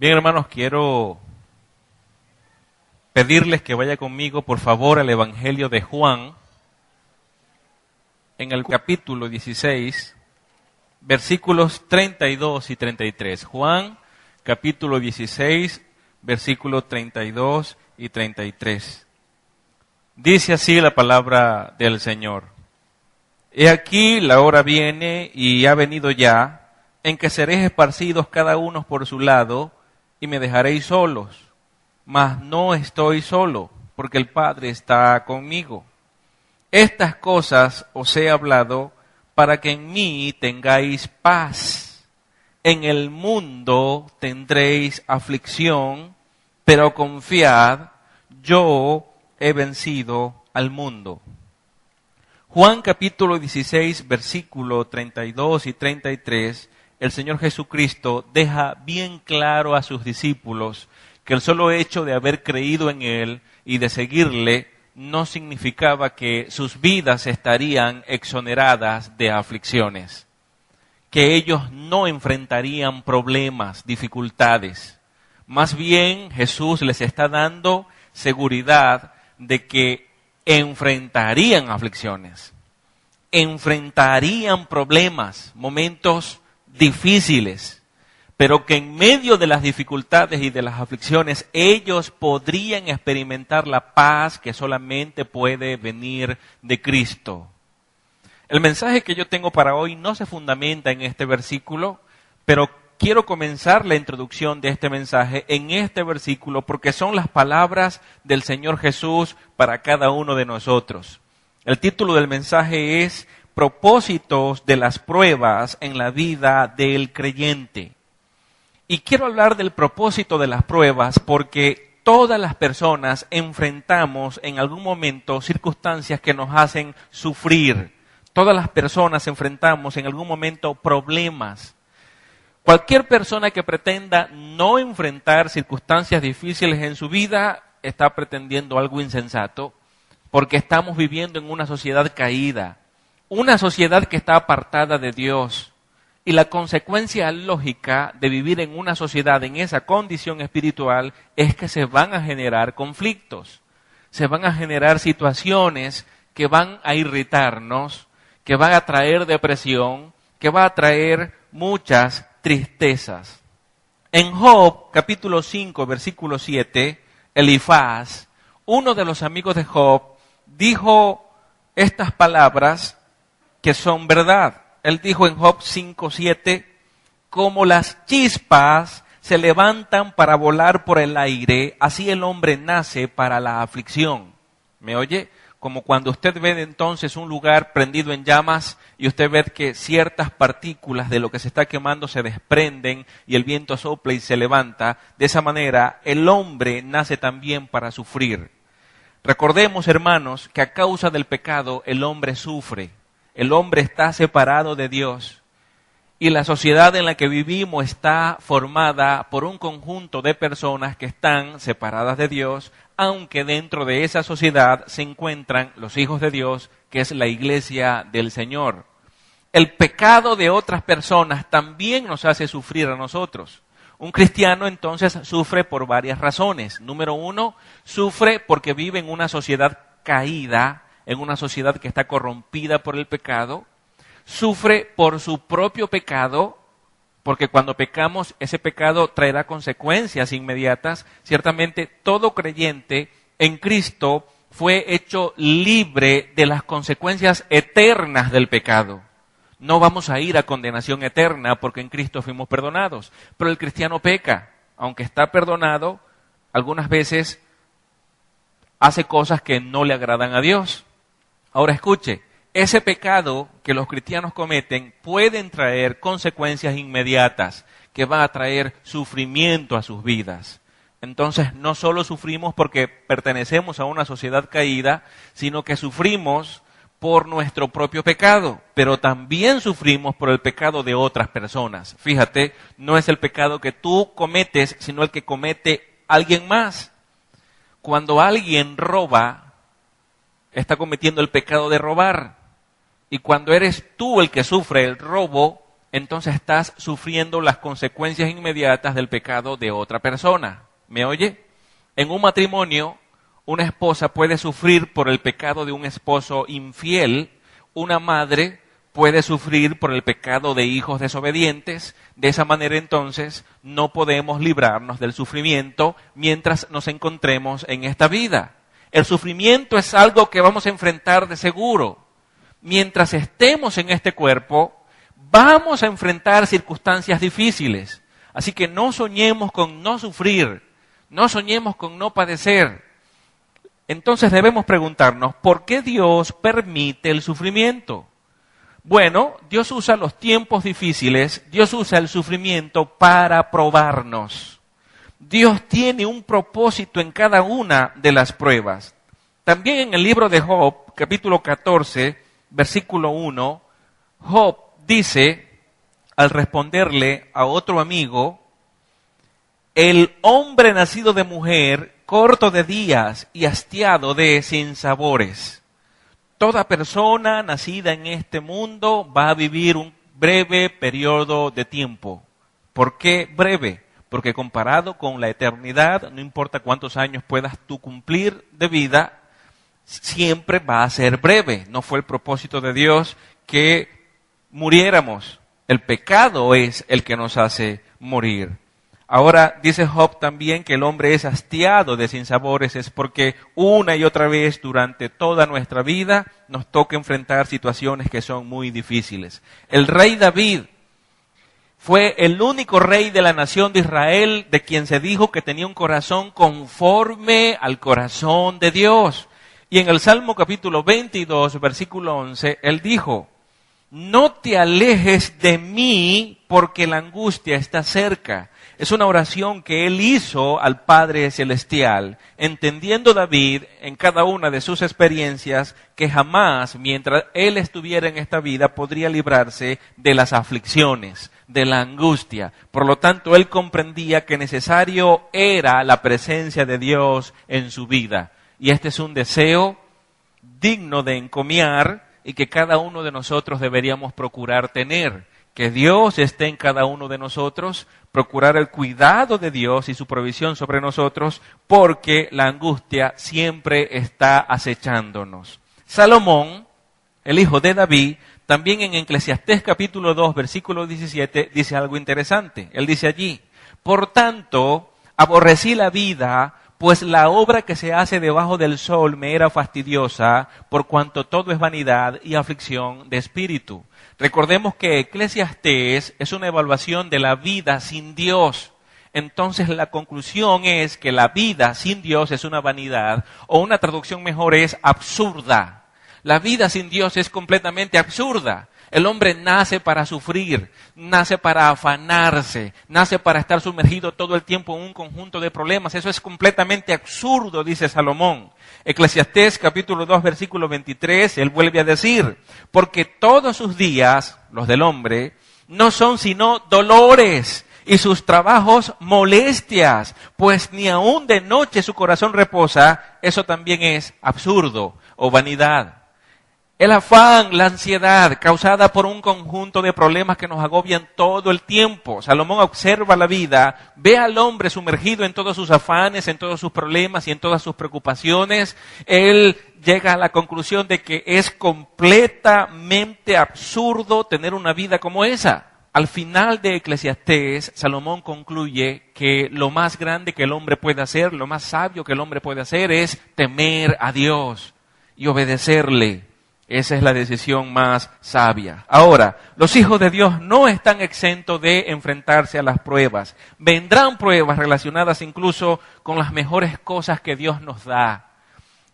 Bien, hermanos, quiero pedirles que vaya conmigo, por favor, al Evangelio de Juan, en el capítulo 16, versículos 32 y 33. Juan, capítulo 16, versículos 32 y 33. Dice así la palabra del Señor. He aquí la hora viene y ha venido ya, en que seréis esparcidos cada uno por su lado, y me dejaréis solos. Mas no estoy solo, porque el Padre está conmigo. Estas cosas os he hablado para que en mí tengáis paz. En el mundo tendréis aflicción, pero confiad, yo he vencido al mundo. Juan capítulo 16, versículo 32 y 33, el Señor Jesucristo deja bien claro a sus discípulos que el solo hecho de haber creído en Él y de seguirle no significaba que sus vidas estarían exoneradas de aflicciones, que ellos no enfrentarían problemas, dificultades. Más bien Jesús les está dando seguridad de que enfrentarían aflicciones, enfrentarían problemas, momentos difíciles, pero que en medio de las dificultades y de las aflicciones ellos podrían experimentar la paz que solamente puede venir de Cristo. El mensaje que yo tengo para hoy no se fundamenta en este versículo, pero quiero comenzar la introducción de este mensaje en este versículo porque son las palabras del Señor Jesús para cada uno de nosotros. El título del mensaje es Propósitos de las pruebas en la vida del creyente. Y quiero hablar del propósito de las pruebas porque todas las personas enfrentamos en algún momento circunstancias que nos hacen sufrir. Todas las personas enfrentamos en algún momento problemas. Cualquier persona que pretenda no enfrentar circunstancias difíciles en su vida está pretendiendo algo insensato, porque estamos viviendo en una sociedad caída, una sociedad que está apartada de Dios. Y la consecuencia lógica de vivir en una sociedad en esa condición espiritual es que se van a generar conflictos, se van a generar situaciones que van a irritarnos, que van a traer depresión, que van a traer muchas tristezas. En Job, capítulo 5, versículo 7, Elifaz, uno de los amigos de Job, dijo estas palabras que son verdad. Él dijo en Job 5:7, como las chispas se levantan para volar por el aire, así el hombre nace para la aflicción. ¿Me oye? Como cuando usted ve entonces un lugar prendido en llamas y usted ve que ciertas partículas de lo que se está quemando se desprenden y el viento sopla y se levanta. De esa manera el hombre nace también para sufrir. Recordemos, hermanos, que a causa del pecado el hombre sufre. El hombre está separado de Dios y la sociedad en la que vivimos está formada por un conjunto de personas que están separadas de Dios, aunque dentro de esa sociedad se encuentran los hijos de Dios, que es la iglesia del Señor. El pecado de otras personas también nos hace sufrir a nosotros. Un cristiano entonces sufre por varias razones. Número uno, sufre porque vive en una sociedad caída, en una sociedad que está corrompida por el pecado, sufre por su propio pecado, porque cuando pecamos ese pecado traerá consecuencias inmediatas. Ciertamente todo creyente en Cristo fue hecho libre de las consecuencias eternas del pecado. No vamos a ir a condenación eterna porque en Cristo fuimos perdonados, pero el cristiano peca, aunque está perdonado, algunas veces hace cosas que no le agradan a Dios. Ahora escuche, ese pecado que los cristianos cometen pueden traer consecuencias inmediatas que van a traer sufrimiento a sus vidas. Entonces no solo sufrimos porque pertenecemos a una sociedad caída, sino que sufrimos por nuestro propio pecado, pero también sufrimos por el pecado de otras personas. Fíjate, no es el pecado que tú cometes, sino el que comete alguien más. Cuando alguien roba, está cometiendo el pecado de robar. Y cuando eres tú el que sufre el robo, entonces estás sufriendo las consecuencias inmediatas del pecado de otra persona. ¿Me oye? En un matrimonio, una esposa puede sufrir por el pecado de un esposo infiel, una madre puede sufrir por el pecado de hijos desobedientes. De esa manera entonces no podemos librarnos del sufrimiento mientras nos encontremos en esta vida. El sufrimiento es algo que vamos a enfrentar de seguro. Mientras estemos en este cuerpo, vamos a enfrentar circunstancias difíciles. Así que no soñemos con no sufrir, no soñemos con no padecer. Entonces debemos preguntarnos, ¿por qué Dios permite el sufrimiento? Bueno, Dios usa los tiempos difíciles, Dios usa el sufrimiento para probarnos. Dios tiene un propósito en cada una de las pruebas. También en el libro de Job, capítulo 14, versículo 1, Job dice, al responderle a otro amigo, el hombre nacido de mujer, corto de días y hastiado de sinsabores. Toda persona nacida en este mundo va a vivir un breve periodo de tiempo. ¿Por qué breve? Porque comparado con la eternidad, no importa cuántos años puedas tú cumplir de vida, siempre va a ser breve. No fue el propósito de Dios que muriéramos. El pecado es el que nos hace morir. Ahora dice Job también que el hombre es hastiado de sinsabores, es porque una y otra vez durante toda nuestra vida nos toca enfrentar situaciones que son muy difíciles. El rey David fue el único rey de la nación de Israel de quien se dijo que tenía un corazón conforme al corazón de Dios. Y en el Salmo capítulo 22, versículo 11, él dijo, no te alejes de mí porque la angustia está cerca. Es una oración que él hizo al Padre Celestial, entendiendo David en cada una de sus experiencias que jamás, mientras él estuviera en esta vida, podría librarse de las aflicciones, de la angustia. Por lo tanto, él comprendía que necesario era la presencia de Dios en su vida. Y este es un deseo digno de encomiar y que cada uno de nosotros deberíamos procurar tener. Que Dios esté en cada uno de nosotros, procurar el cuidado de Dios y su provisión sobre nosotros, porque la angustia siempre está acechándonos. Salomón, el hijo de David, también en Eclesiastés capítulo 2, versículo 17, dice algo interesante. Él dice allí, por tanto, aborrecí la vida, pues la obra que se hace debajo del sol me era fastidiosa, por cuanto todo es vanidad y aflicción de espíritu. Recordemos que Eclesiastés es una evaluación de la vida sin Dios. Entonces la conclusión es que la vida sin Dios es una vanidad, o una traducción mejor es absurda. La vida sin Dios es completamente absurda. El hombre nace para sufrir, nace para afanarse, nace para estar sumergido todo el tiempo en un conjunto de problemas. Eso es completamente absurdo, dice Salomón. Eclesiastés capítulo 2, versículo 23, él vuelve a decir, porque todos sus días, los del hombre, no son sino dolores y sus trabajos molestias, pues ni aun de noche su corazón reposa. Eso también es absurdo o vanidad. El afán, la ansiedad causada por un conjunto de problemas que nos agobian todo el tiempo. Salomón observa la vida, ve al hombre sumergido en todos sus afanes, en todos sus problemas y en todas sus preocupaciones. Él llega a la conclusión de que es completamente absurdo tener una vida como esa. Al final de Eclesiastés, Salomón concluye que lo más grande que el hombre puede hacer, lo más sabio que el hombre puede hacer es temer a Dios y obedecerle. Esa es la decisión más sabia. Ahora, los hijos de Dios no están exentos de enfrentarse a las pruebas. Vendrán pruebas relacionadas incluso con las mejores cosas que Dios nos da.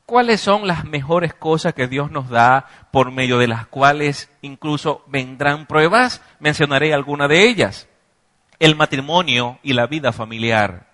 ¿Cuáles son las mejores cosas que Dios nos da por medio de las cuales incluso vendrán pruebas? Mencionaré alguna de ellas. El matrimonio y la vida familiar.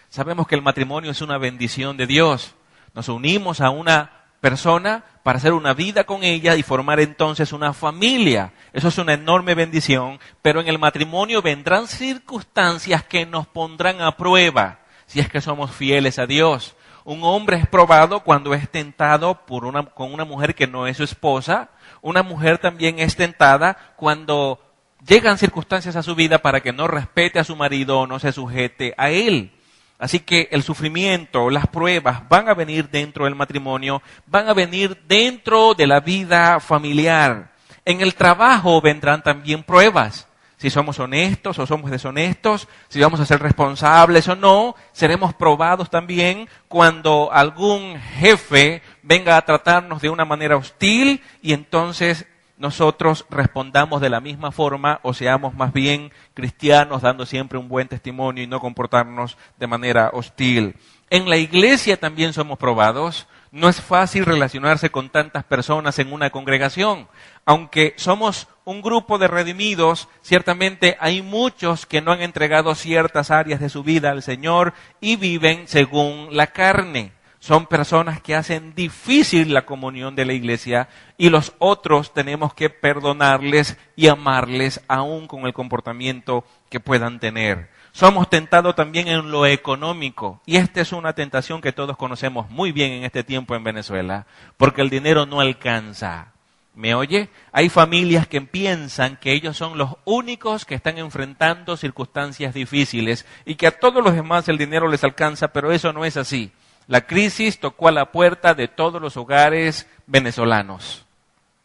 Sabemos que el matrimonio es una bendición de Dios. Nos unimos a una persona para hacer una vida con ella y formar entonces una familia. Eso es una enorme bendición, pero en el matrimonio vendrán circunstancias que nos pondrán a prueba si es que somos fieles a Dios. Un hombre es probado cuando es tentado con una mujer que no es su esposa. Una mujer también es tentada cuando Llegan circunstancias a su vida para que no respete a su marido o no se sujete a él. Así que el sufrimiento, las pruebas van a venir dentro del matrimonio, van a venir dentro de la vida familiar. En el trabajo vendrán también pruebas. Si somos honestos o somos deshonestos, si vamos a ser responsables o no, seremos probados también cuando algún jefe venga a tratarnos de una manera hostil y entonces nosotros respondamos de la misma forma o seamos más bien cristianos dando siempre un buen testimonio y no comportarnos de manera hostil. En la iglesia también somos probados. No es fácil relacionarse con tantas personas en una congregación. Aunque somos un grupo de redimidos, ciertamente hay muchos que no han entregado ciertas áreas de su vida al Señor y viven según la carne. Son personas que hacen difícil la comunión de la iglesia y los otros tenemos que perdonarles y amarles aún con el comportamiento que puedan tener. Somos tentados también en lo económico y esta es una tentación que todos conocemos muy bien en este tiempo en Venezuela porque el dinero no alcanza. ¿Me oye? Hay familias que piensan que ellos son los únicos que están enfrentando circunstancias difíciles y que a todos los demás el dinero les alcanza, pero eso no es así. La crisis tocó a la puerta de todos los hogares venezolanos.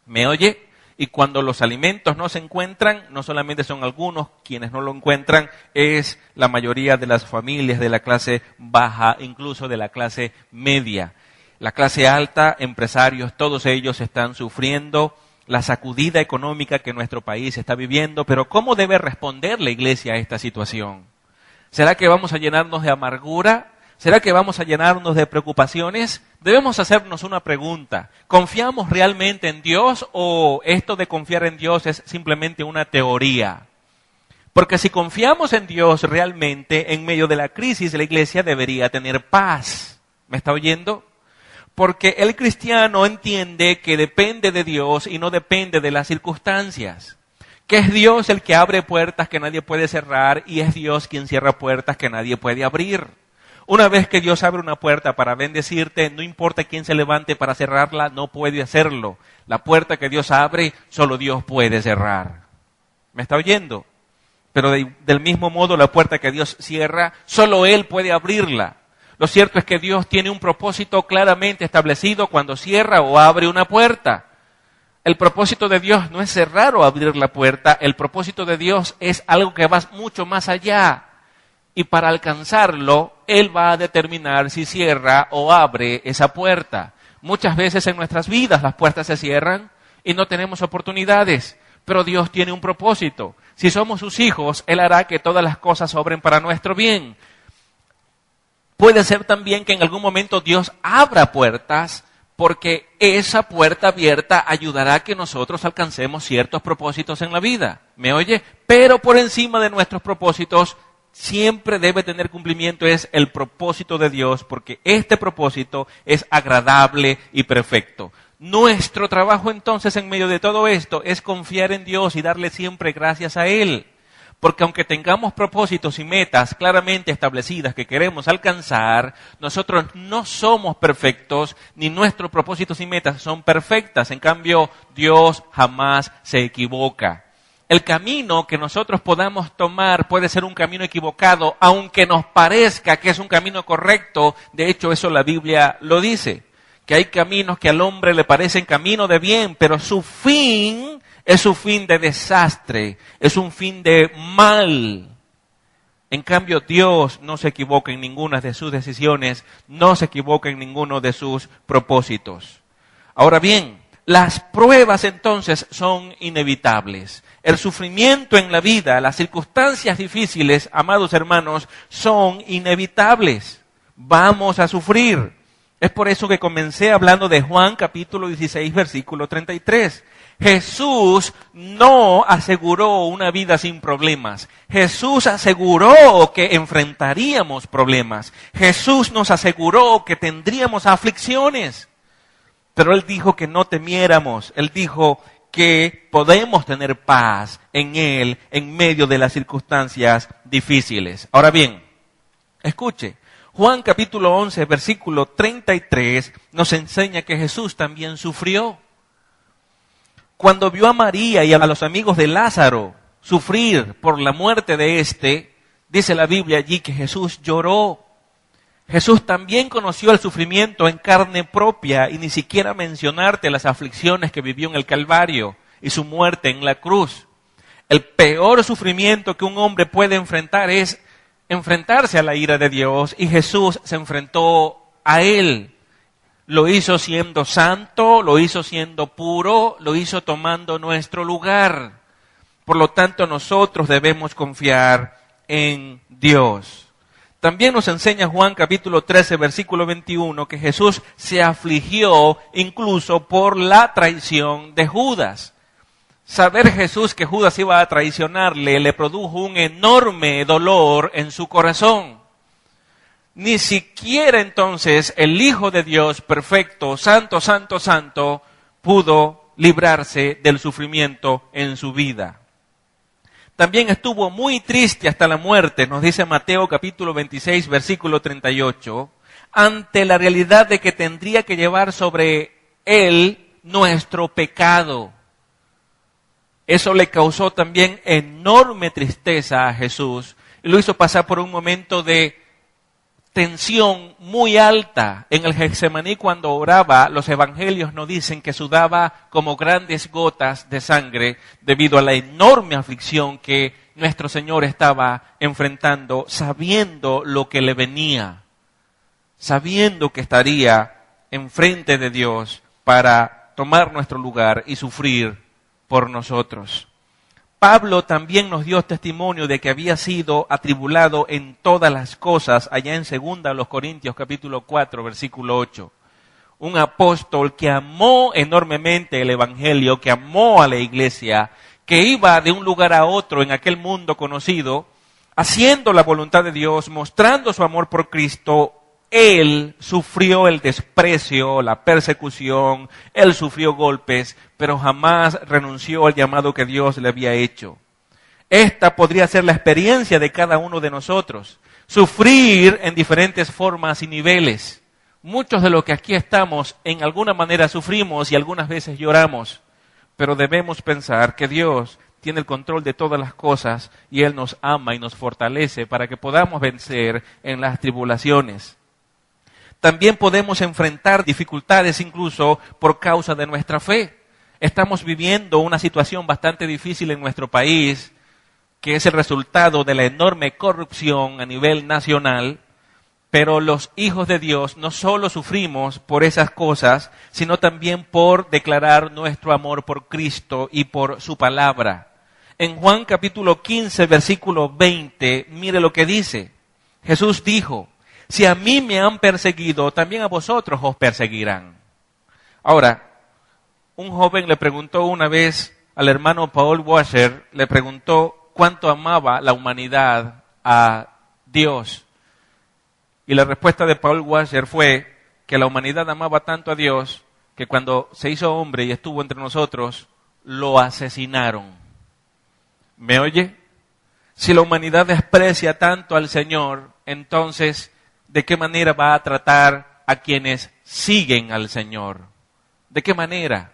¿Me oye? Y cuando los alimentos no se encuentran, no solamente son algunos quienes no lo encuentran, es la mayoría de las familias de la clase baja, incluso de la clase media. La clase alta, empresarios, todos ellos están sufriendo la sacudida económica que nuestro país está viviendo, pero ¿cómo debe responder la iglesia a esta situación? ¿Será que vamos a llenarnos de amargura? ¿Será que vamos a llenarnos de preocupaciones? Debemos hacernos una pregunta. ¿Confiamos realmente en Dios o esto de confiar en Dios es simplemente una teoría? Porque si confiamos en Dios realmente, en medio de la crisis, la iglesia debería tener paz. ¿Me está oyendo? Porque el cristiano entiende que depende de Dios y no depende de las circunstancias. Que es Dios el que abre puertas que nadie puede cerrar y es Dios quien cierra puertas que nadie puede abrir. Una vez que Dios abre una puerta para bendecirte, no importa quién se levante para cerrarla, no puede hacerlo. La puerta que Dios abre, solo Dios puede cerrar. ¿Me está oyendo? Pero del mismo modo, la puerta que Dios cierra, solo Él puede abrirla. Lo cierto es que Dios tiene un propósito claramente establecido cuando cierra o abre una puerta. El propósito de Dios no es cerrar o abrir la puerta, el propósito de Dios es algo que va mucho más allá. Y para alcanzarlo, Él va a determinar si cierra o abre esa puerta. Muchas veces en nuestras vidas las puertas se cierran y no tenemos oportunidades, pero Dios tiene un propósito. Si somos sus hijos, Él hará que todas las cosas obren para nuestro bien. Puede ser también que en algún momento Dios abra puertas porque esa puerta abierta ayudará a que nosotros alcancemos ciertos propósitos en la vida. ¿Me oye? Pero por encima de nuestros propósitos siempre debe tener cumplimiento es el propósito de Dios, porque este propósito es agradable y perfecto. Nuestro trabajo entonces en medio de todo esto es confiar en Dios y darle siempre gracias a Él. Porque aunque tengamos propósitos y metas claramente establecidas que queremos alcanzar, nosotros no somos perfectos, ni nuestros propósitos y metas son perfectas. En cambio, Dios jamás se equivoca. El camino que nosotros podamos tomar puede ser un camino equivocado, aunque nos parezca que es un camino correcto. De hecho, eso la Biblia lo dice, que hay caminos que al hombre le parecen camino de bien, pero su fin es un fin de desastre, es un fin de mal. En cambio, Dios no se equivoca en ninguna de sus decisiones, no se equivoca en ninguno de sus propósitos. Ahora bien, las pruebas entonces son inevitables. El sufrimiento en la vida, las circunstancias difíciles, amados hermanos, son inevitables. Vamos a sufrir. Es por eso que comencé hablando de Juan capítulo 16, versículo 33. Jesús no aseguró una vida sin problemas. Jesús aseguró que enfrentaríamos problemas. Jesús nos aseguró que tendríamos aflicciones. Pero Él dijo que no temiéramos. Él dijo que podemos tener paz en Él en medio de las circunstancias difíciles. Ahora bien, escuche. Juan capítulo 11, versículo 33 nos enseña que Jesús también sufrió. Cuando vio a María y a los amigos de Lázaro sufrir por la muerte de éste, dice la Biblia allí que Jesús lloró. Jesús también conoció el sufrimiento en carne propia y ni siquiera mencionarte las aflicciones que vivió en el Calvario y su muerte en la cruz. El peor sufrimiento que un hombre puede enfrentar es enfrentarse a la ira de Dios, y Jesús se enfrentó a él. Lo hizo siendo santo, lo hizo siendo puro, lo hizo tomando nuestro lugar. Por lo tanto, nosotros debemos confiar en Dios. También nos enseña Juan capítulo 13, versículo 21, que Jesús se afligió incluso por la traición de Judas. Saber Jesús que Judas iba a traicionarle le produjo un enorme dolor en su corazón. Ni siquiera entonces el Hijo de Dios perfecto, santo, santo, santo, pudo librarse del sufrimiento en su vida. También estuvo muy triste hasta la muerte, nos dice Mateo capítulo 26, versículo 38, ante la realidad de que tendría que llevar sobre él nuestro pecado. Eso le causó también enorme tristeza a Jesús y lo hizo pasar por un momento de tensión muy alta. En el Getsemaní, cuando oraba, los evangelios nos dicen que sudaba como grandes gotas de sangre debido a la enorme aflicción que nuestro Señor estaba enfrentando, sabiendo lo que le venía, sabiendo que estaría enfrente de Dios para tomar nuestro lugar y sufrir por nosotros. Pablo también nos dio testimonio de que había sido atribulado en todas las cosas, allá en 2 Corintios capítulo 4, versículo 8. Un apóstol que amó enormemente el evangelio, que amó a la iglesia, que iba de un lugar a otro en aquel mundo conocido, haciendo la voluntad de Dios, mostrando su amor por Cristo. Él sufrió el desprecio, la persecución, él sufrió golpes, pero jamás renunció al llamado que Dios le había hecho. Esta podría ser la experiencia de cada uno de nosotros. Sufrir en diferentes formas y niveles. Muchos de los que aquí estamos en alguna manera sufrimos y algunas veces lloramos, pero debemos pensar que Dios tiene el control de todas las cosas y Él nos ama y nos fortalece para que podamos vencer en las tribulaciones. También podemos enfrentar dificultades incluso por causa de nuestra fe. Estamos viviendo una situación bastante difícil en nuestro país, que es el resultado de la enorme corrupción a nivel nacional, pero los hijos de Dios no solo sufrimos por esas cosas, sino también por declarar nuestro amor por Cristo y por su palabra. En Juan capítulo 15, versículo 20, mire lo que dice. Jesús dijo: si a mí me han perseguido, también a vosotros os perseguirán. Ahora, un joven le preguntó una vez al hermano Paul Washer, le preguntó cuánto amaba la humanidad a Dios. Y la respuesta de Paul Washer fue que la humanidad amaba tanto a Dios que cuando se hizo hombre y estuvo entre nosotros, lo asesinaron. ¿Me oye? Si la humanidad desprecia tanto al Señor, entonces, ¿de qué manera va a tratar a quienes siguen al Señor? ¿De qué manera?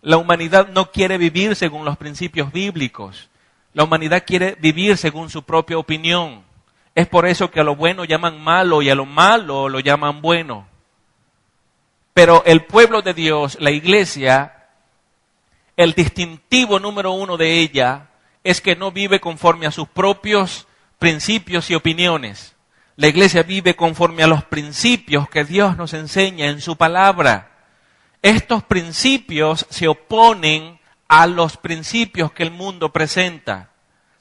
La humanidad no quiere vivir según los principios bíblicos. La humanidad quiere vivir según su propia opinión. Es por eso que a lo bueno llaman malo y a lo malo lo llaman bueno. Pero el pueblo de Dios, la iglesia, el distintivo número uno de ella es que no vive conforme a sus propios principios y opiniones. La iglesia vive conforme a los principios que Dios nos enseña en su palabra. Estos principios se oponen a los principios que el mundo presenta.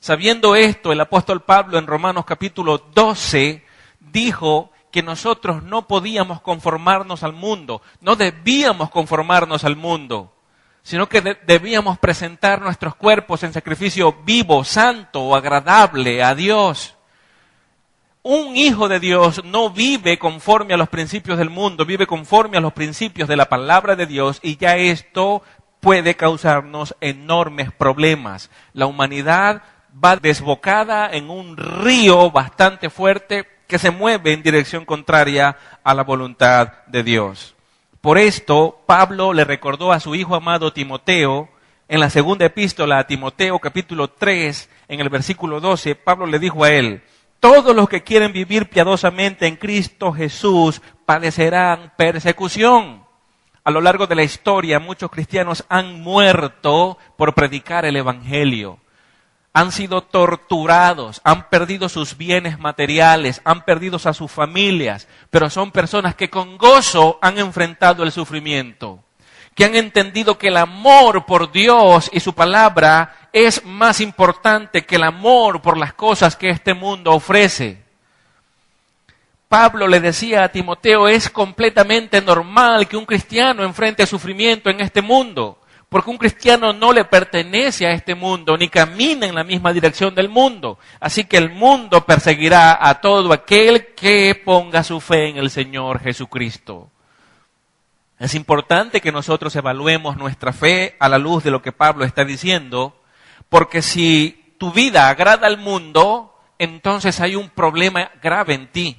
Sabiendo esto, el apóstol Pablo en Romanos capítulo 12 dijo que nosotros no podíamos conformarnos al mundo, no debíamos conformarnos al mundo, sino que debíamos presentar nuestros cuerpos en sacrificio vivo, santo, agradable a Dios. Un hijo de Dios no vive conforme a los principios del mundo, vive conforme a los principios de la palabra de Dios, y ya esto puede causarnos enormes problemas. La humanidad va desbocada en un río bastante fuerte que se mueve en dirección contraria a la voluntad de Dios. Por esto, Pablo le recordó a su hijo amado Timoteo En la segunda epístola a Timoteo, capítulo 3, en el versículo 12, Pablo le dijo a él: todos los que quieren vivir piadosamente en Cristo Jesús padecerán persecución. A lo largo de la historia, muchos cristianos han muerto por predicar el evangelio. Han sido torturados, han perdido sus bienes materiales, han perdido a sus familias, pero son personas que con gozo han enfrentado el sufrimiento, que han entendido que el amor por Dios y su palabra es más importante que el amor por las cosas que este mundo ofrece. Pablo le decía a Timoteo: es completamente normal que un cristiano enfrente sufrimiento en este mundo, porque un cristiano no le pertenece a este mundo, ni camina en la misma dirección del mundo. Así que el mundo perseguirá a todo aquel que ponga su fe en el Señor Jesucristo. Es importante que nosotros evaluemos nuestra fe a la luz de lo que Pablo está diciendo, porque si tu vida agrada al mundo, entonces hay un problema grave en ti.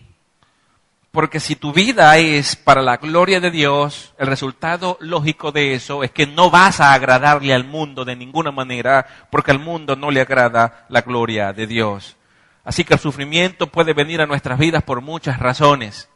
Porque si tu vida es para la gloria de Dios, el resultado lógico de eso es que no vas a agradarle al mundo de ninguna manera, porque al mundo no le agrada la gloria de Dios. Así que el sufrimiento puede venir a nuestras vidas por muchas razones.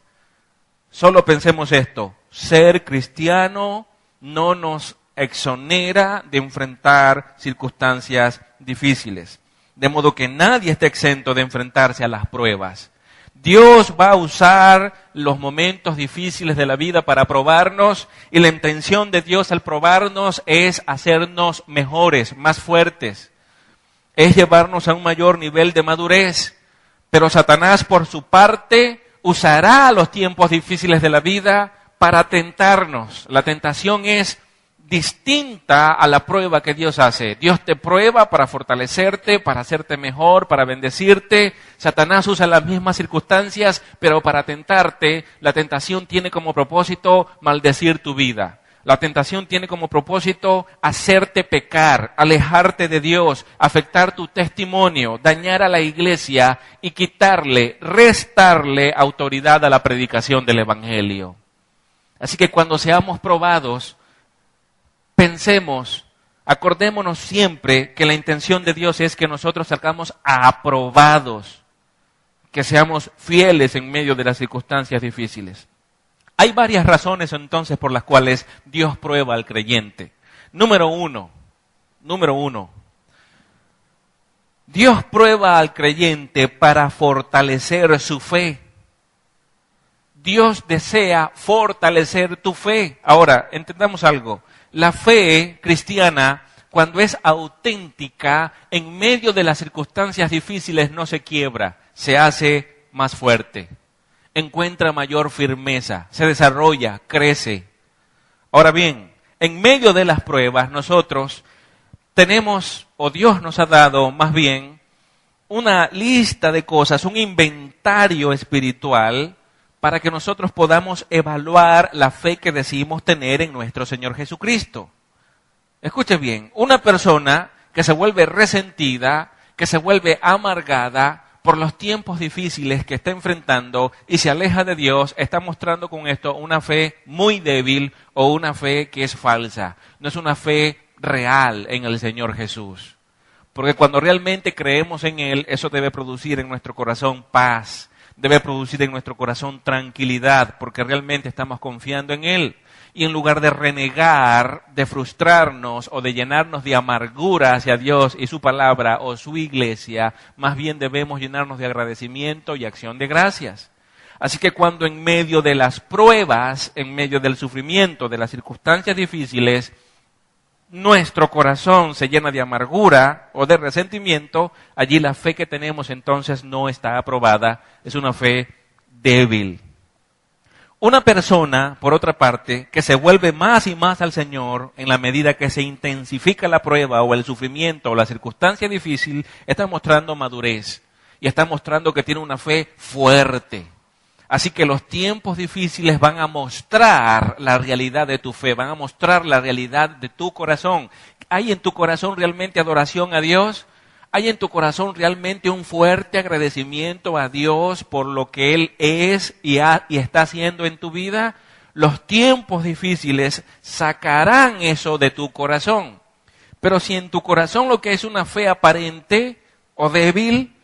Solo pensemos esto: ser cristiano no nos exonera de enfrentar circunstancias difíciles. De modo que nadie está exento de enfrentarse a las pruebas. Dios va a usar los momentos difíciles de la vida para probarnos, y la intención de Dios al probarnos es hacernos mejores, más fuertes. Es llevarnos a un mayor nivel de madurez. Pero Satanás, por su parte, usará los tiempos difíciles de la vida para tentarnos. La tentación es distinta a la prueba que Dios hace. Dios te prueba para fortalecerte, para hacerte mejor, para bendecirte. Satanás usa las mismas circunstancias, pero para tentarte. La tentación tiene como propósito maldecir tu vida. La tentación tiene como propósito hacerte pecar, alejarte de Dios, afectar tu testimonio, dañar a la iglesia y restarle autoridad a la predicación del evangelio. Así que cuando seamos probados, acordémonos siempre que la intención de Dios es que nosotros salgamos aprobados, que seamos fieles en medio de las circunstancias difíciles. Hay varias razones entonces por las cuales Dios prueba al creyente. Número uno, Dios prueba al creyente para fortalecer su fe. Dios desea fortalecer tu fe. Ahora, entendamos algo. La fe cristiana, cuando es auténtica, en medio de las circunstancias difíciles no se quiebra, se hace más fuerte, encuentra mayor firmeza, se desarrolla, crece. Ahora bien, en medio de las pruebas nosotros tenemos, o Dios nos ha dado más bien, una lista de cosas, un inventario espiritual para que nosotros podamos evaluar la fe que decimos tener en nuestro Señor Jesucristo. Escuche bien, una persona que se vuelve resentida, que se vuelve amargada por los tiempos difíciles que está enfrentando y se aleja de Dios, está mostrando con esto una fe muy débil o una fe que es falsa. No es una fe real en el Señor Jesús. Porque cuando realmente creemos en Él, eso debe producir en nuestro corazón paz. Debe producir en nuestro corazón tranquilidad, porque realmente estamos confiando en Él. Y en lugar de renegar, de frustrarnos o de llenarnos de amargura hacia Dios y su palabra o su iglesia, más bien debemos llenarnos de agradecimiento y acción de gracias. Así que cuando en medio de las pruebas, en medio del sufrimiento, de las circunstancias difíciles, nuestro corazón se llena de amargura o de resentimiento, allí la fe que tenemos entonces no está aprobada, es una fe débil. Una persona, por otra parte, que se vuelve más y más al Señor en la medida que se intensifica la prueba o el sufrimiento o la circunstancia difícil, está mostrando madurez y está mostrando que tiene una fe fuerte. Así que los tiempos difíciles van a mostrar la realidad de tu fe, van a mostrar la realidad de tu corazón. ¿Hay en tu corazón realmente adoración a Dios? ¿Hay en tu corazón realmente un fuerte agradecimiento a Dios por lo que Él es y está haciendo en tu vida? Los tiempos difíciles sacarán eso de tu corazón. Pero si en tu corazón lo que es una fe aparente o débil,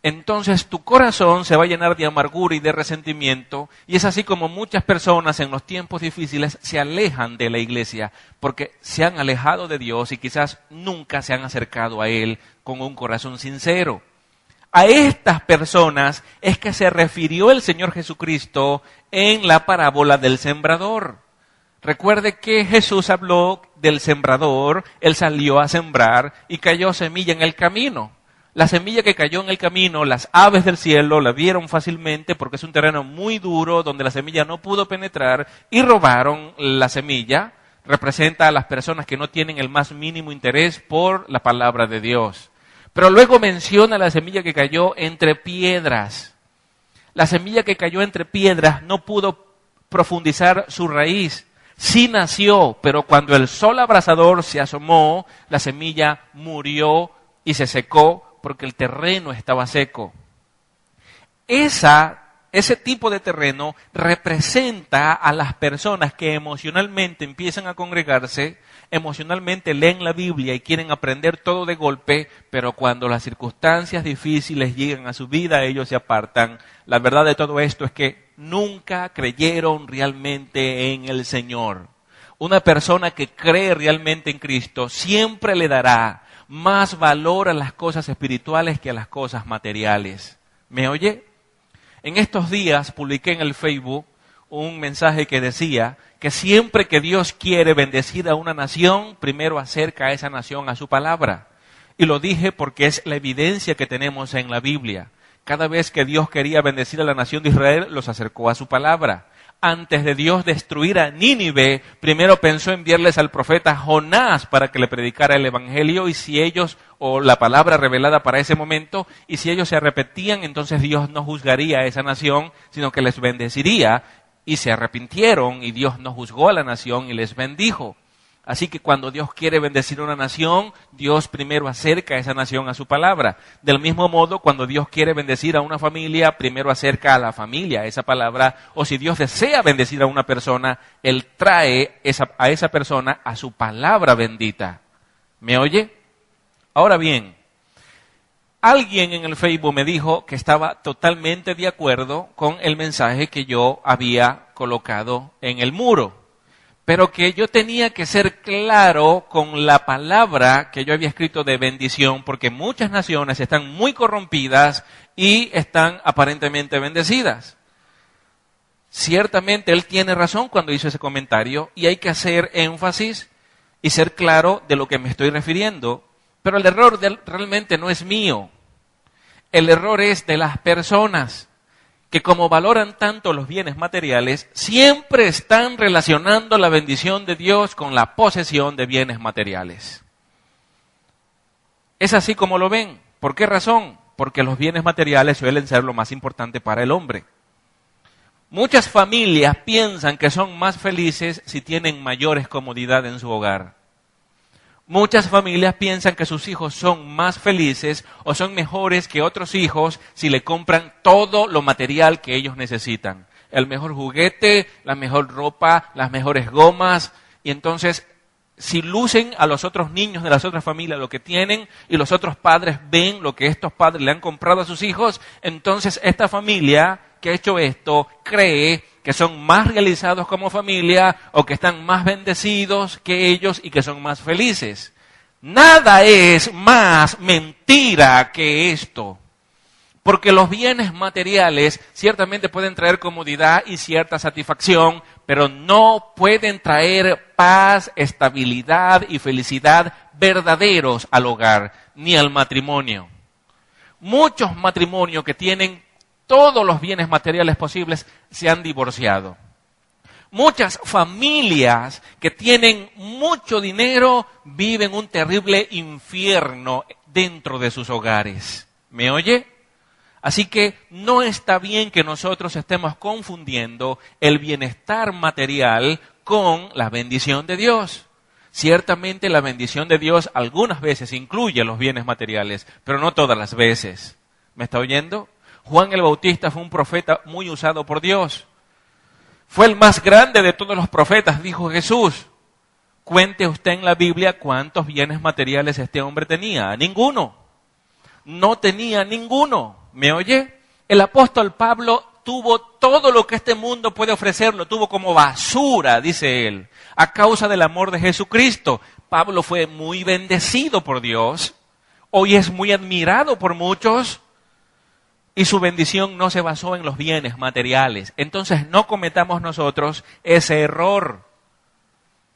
entonces tu corazón se va a llenar de amargura y de resentimiento, y es así como muchas personas en los tiempos difíciles se alejan de la iglesia, porque se han alejado de Dios y quizás nunca se han acercado a Él con un corazón sincero. A estas personas es que se refirió el Señor Jesucristo en la parábola del sembrador. Recuerde que Jesús habló del sembrador, Él salió a sembrar y cayó semilla en el camino. La semilla que cayó en el camino, las aves del cielo la vieron fácilmente porque es un terreno muy duro donde la semilla no pudo penetrar y robaron la semilla. Representa a las personas que no tienen el más mínimo interés por la palabra de Dios. Pero luego menciona la semilla que cayó entre piedras. La semilla que cayó entre piedras no pudo profundizar su raíz. Sí nació, pero cuando el sol abrasador se asomó, la semilla murió y se secó porque el terreno estaba seco. Ese tipo de terreno representa a las personas que emocionalmente empiezan a congregarse, emocionalmente leen la Biblia y quieren aprender todo de golpe, pero cuando las circunstancias difíciles llegan a su vida, ellos se apartan. La verdad de todo esto es que nunca creyeron realmente en el Señor. Una persona que cree realmente en Cristo siempre le dará más valor a las cosas espirituales que a las cosas materiales. ¿Me oye? En estos días publiqué en el Facebook un mensaje que decía que siempre que Dios quiere bendecir a una nación, primero acerca a esa nación a su palabra. Y lo dije porque es la evidencia que tenemos en la Biblia. Cada vez que Dios quería bendecir a la nación de Israel, los acercó a su palabra. Antes de Dios destruir a Nínive, primero pensó enviarles al profeta Jonás para que le predicara el evangelio, y si ellos, o la palabra revelada para ese momento, y si ellos se arrepentían, entonces Dios no juzgaría a esa nación, sino que les bendeciría, y se arrepintieron, y Dios no juzgó a la nación y les bendijo. Así que cuando Dios quiere bendecir a una nación, Dios primero acerca a esa nación a su palabra. Del mismo modo, cuando Dios quiere bendecir a una familia, primero acerca a la familia a esa palabra. O si Dios desea bendecir a una persona, Él trae a esa persona a su palabra bendita. ¿Me oye? Ahora bien, alguien en el Facebook me dijo que estaba totalmente de acuerdo con el mensaje que yo había colocado en el muro, pero que yo tenía que ser claro con la palabra que yo había escrito de bendición, porque muchas naciones están muy corrompidas y están aparentemente bendecidas. Ciertamente él tiene razón cuando hizo ese comentario y hay que hacer énfasis y ser claro de lo que me estoy refiriendo, pero el error realmente no es mío. El error es de las personas que, como valoran tanto los bienes materiales, siempre están relacionando la bendición de Dios con la posesión de bienes materiales. Es así como lo ven. ¿Por qué razón? Porque los bienes materiales suelen ser lo más importante para el hombre. Muchas familias piensan que son más felices si tienen mayores comodidades en su hogar. Muchas familias piensan que sus hijos son más felices o son mejores que otros hijos si le compran todo lo material que ellos necesitan. El mejor juguete, la mejor ropa, las mejores gomas. Y entonces, si lucen a los otros niños de las otras familias lo que tienen y los otros padres ven lo que estos padres le han comprado a sus hijos, entonces esta familia que ha hecho esto cree que son más realizados como familia o que están más bendecidos que ellos y que son más felices. Nada es más mentira que esto. Porque los bienes materiales ciertamente pueden traer comodidad y cierta satisfacción, pero no pueden traer paz, estabilidad y felicidad verdaderos al hogar, ni al matrimonio. Muchos matrimonios que tienen todos los bienes materiales posibles se han divorciado. Muchas familias que tienen mucho dinero viven un terrible infierno dentro de sus hogares. ¿Me oye? Así que no está bien que nosotros estemos confundiendo el bienestar material con la bendición de Dios. Ciertamente la bendición de Dios algunas veces incluye los bienes materiales, pero no todas las veces. ¿Me está oyendo? Juan el Bautista fue un profeta muy usado por Dios. Fue el más grande de todos los profetas, dijo Jesús. Cuente usted en la Biblia cuántos bienes materiales este hombre tenía. Ninguno. No tenía ninguno. ¿Me oye? El apóstol Pablo tuvo todo lo que este mundo puede ofrecer, lo tuvo como basura, dice él, a causa del amor de Jesucristo. Pablo fue muy bendecido por Dios, hoy es muy admirado por muchos, y su bendición no se basó en los bienes materiales. Entonces no cometamos nosotros ese error.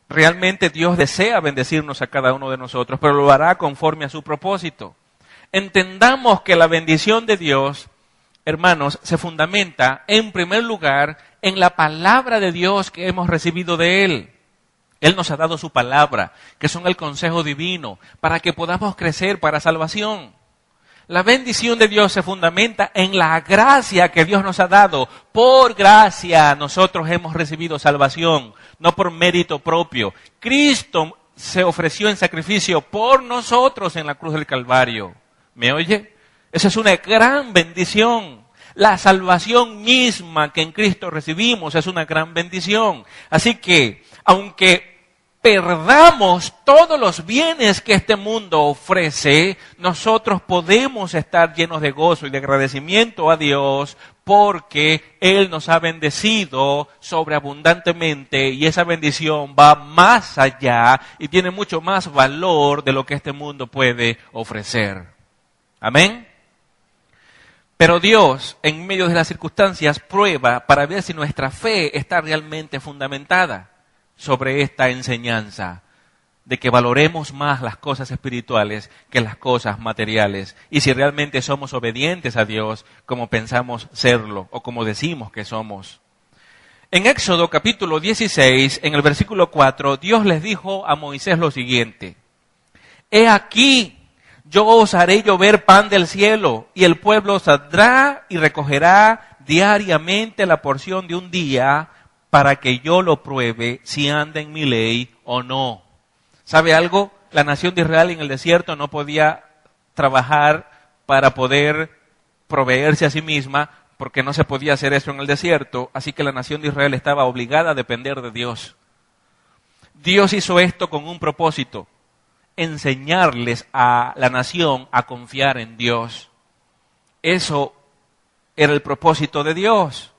Realmente Dios desea bendecirnos a cada uno de nosotros, pero lo hará conforme a su propósito. Entendamos que la bendición de Dios, hermanos, se fundamenta en primer lugar en la palabra de Dios que hemos recibido de Él. Él nos ha dado su palabra, que son el consejo divino, para que podamos crecer para salvación. La bendición de Dios se fundamenta en la gracia que Dios nos ha dado. Por gracia nosotros hemos recibido salvación, no por mérito propio. Cristo se ofreció en sacrificio por nosotros en la cruz del Calvario. ¿Me oye? Esa es una gran bendición. La salvación misma que en Cristo recibimos es una gran bendición. Así que, aunque perdamos todos los bienes que este mundo ofrece, nosotros podemos estar llenos de gozo y de agradecimiento a Dios porque Él nos ha bendecido sobreabundantemente y esa bendición va más allá y tiene mucho más valor de lo que este mundo puede ofrecer. Amén. Pero Dios, en medio de las circunstancias, prueba para ver si nuestra fe está realmente fundamentada sobre esta enseñanza de que valoremos más las cosas espirituales que las cosas materiales y si realmente somos obedientes a Dios como pensamos serlo o como decimos que somos. En Éxodo capítulo 16, en el versículo 4, Dios les dijo a Moisés lo siguiente: He aquí, yo os haré llover pan del cielo, y el pueblo saldrá y recogerá diariamente la porción de un día, para que yo lo pruebe si anda en mi ley o no. ¿Sabe algo? La nación de Israel en el desierto no podía trabajar para poder proveerse a sí misma, porque no se podía hacer eso en el desierto, así que la nación de Israel estaba obligada a depender de Dios. Dios hizo esto con un propósito: enseñarles a la nación a confiar en Dios. Eso era el propósito de Dios.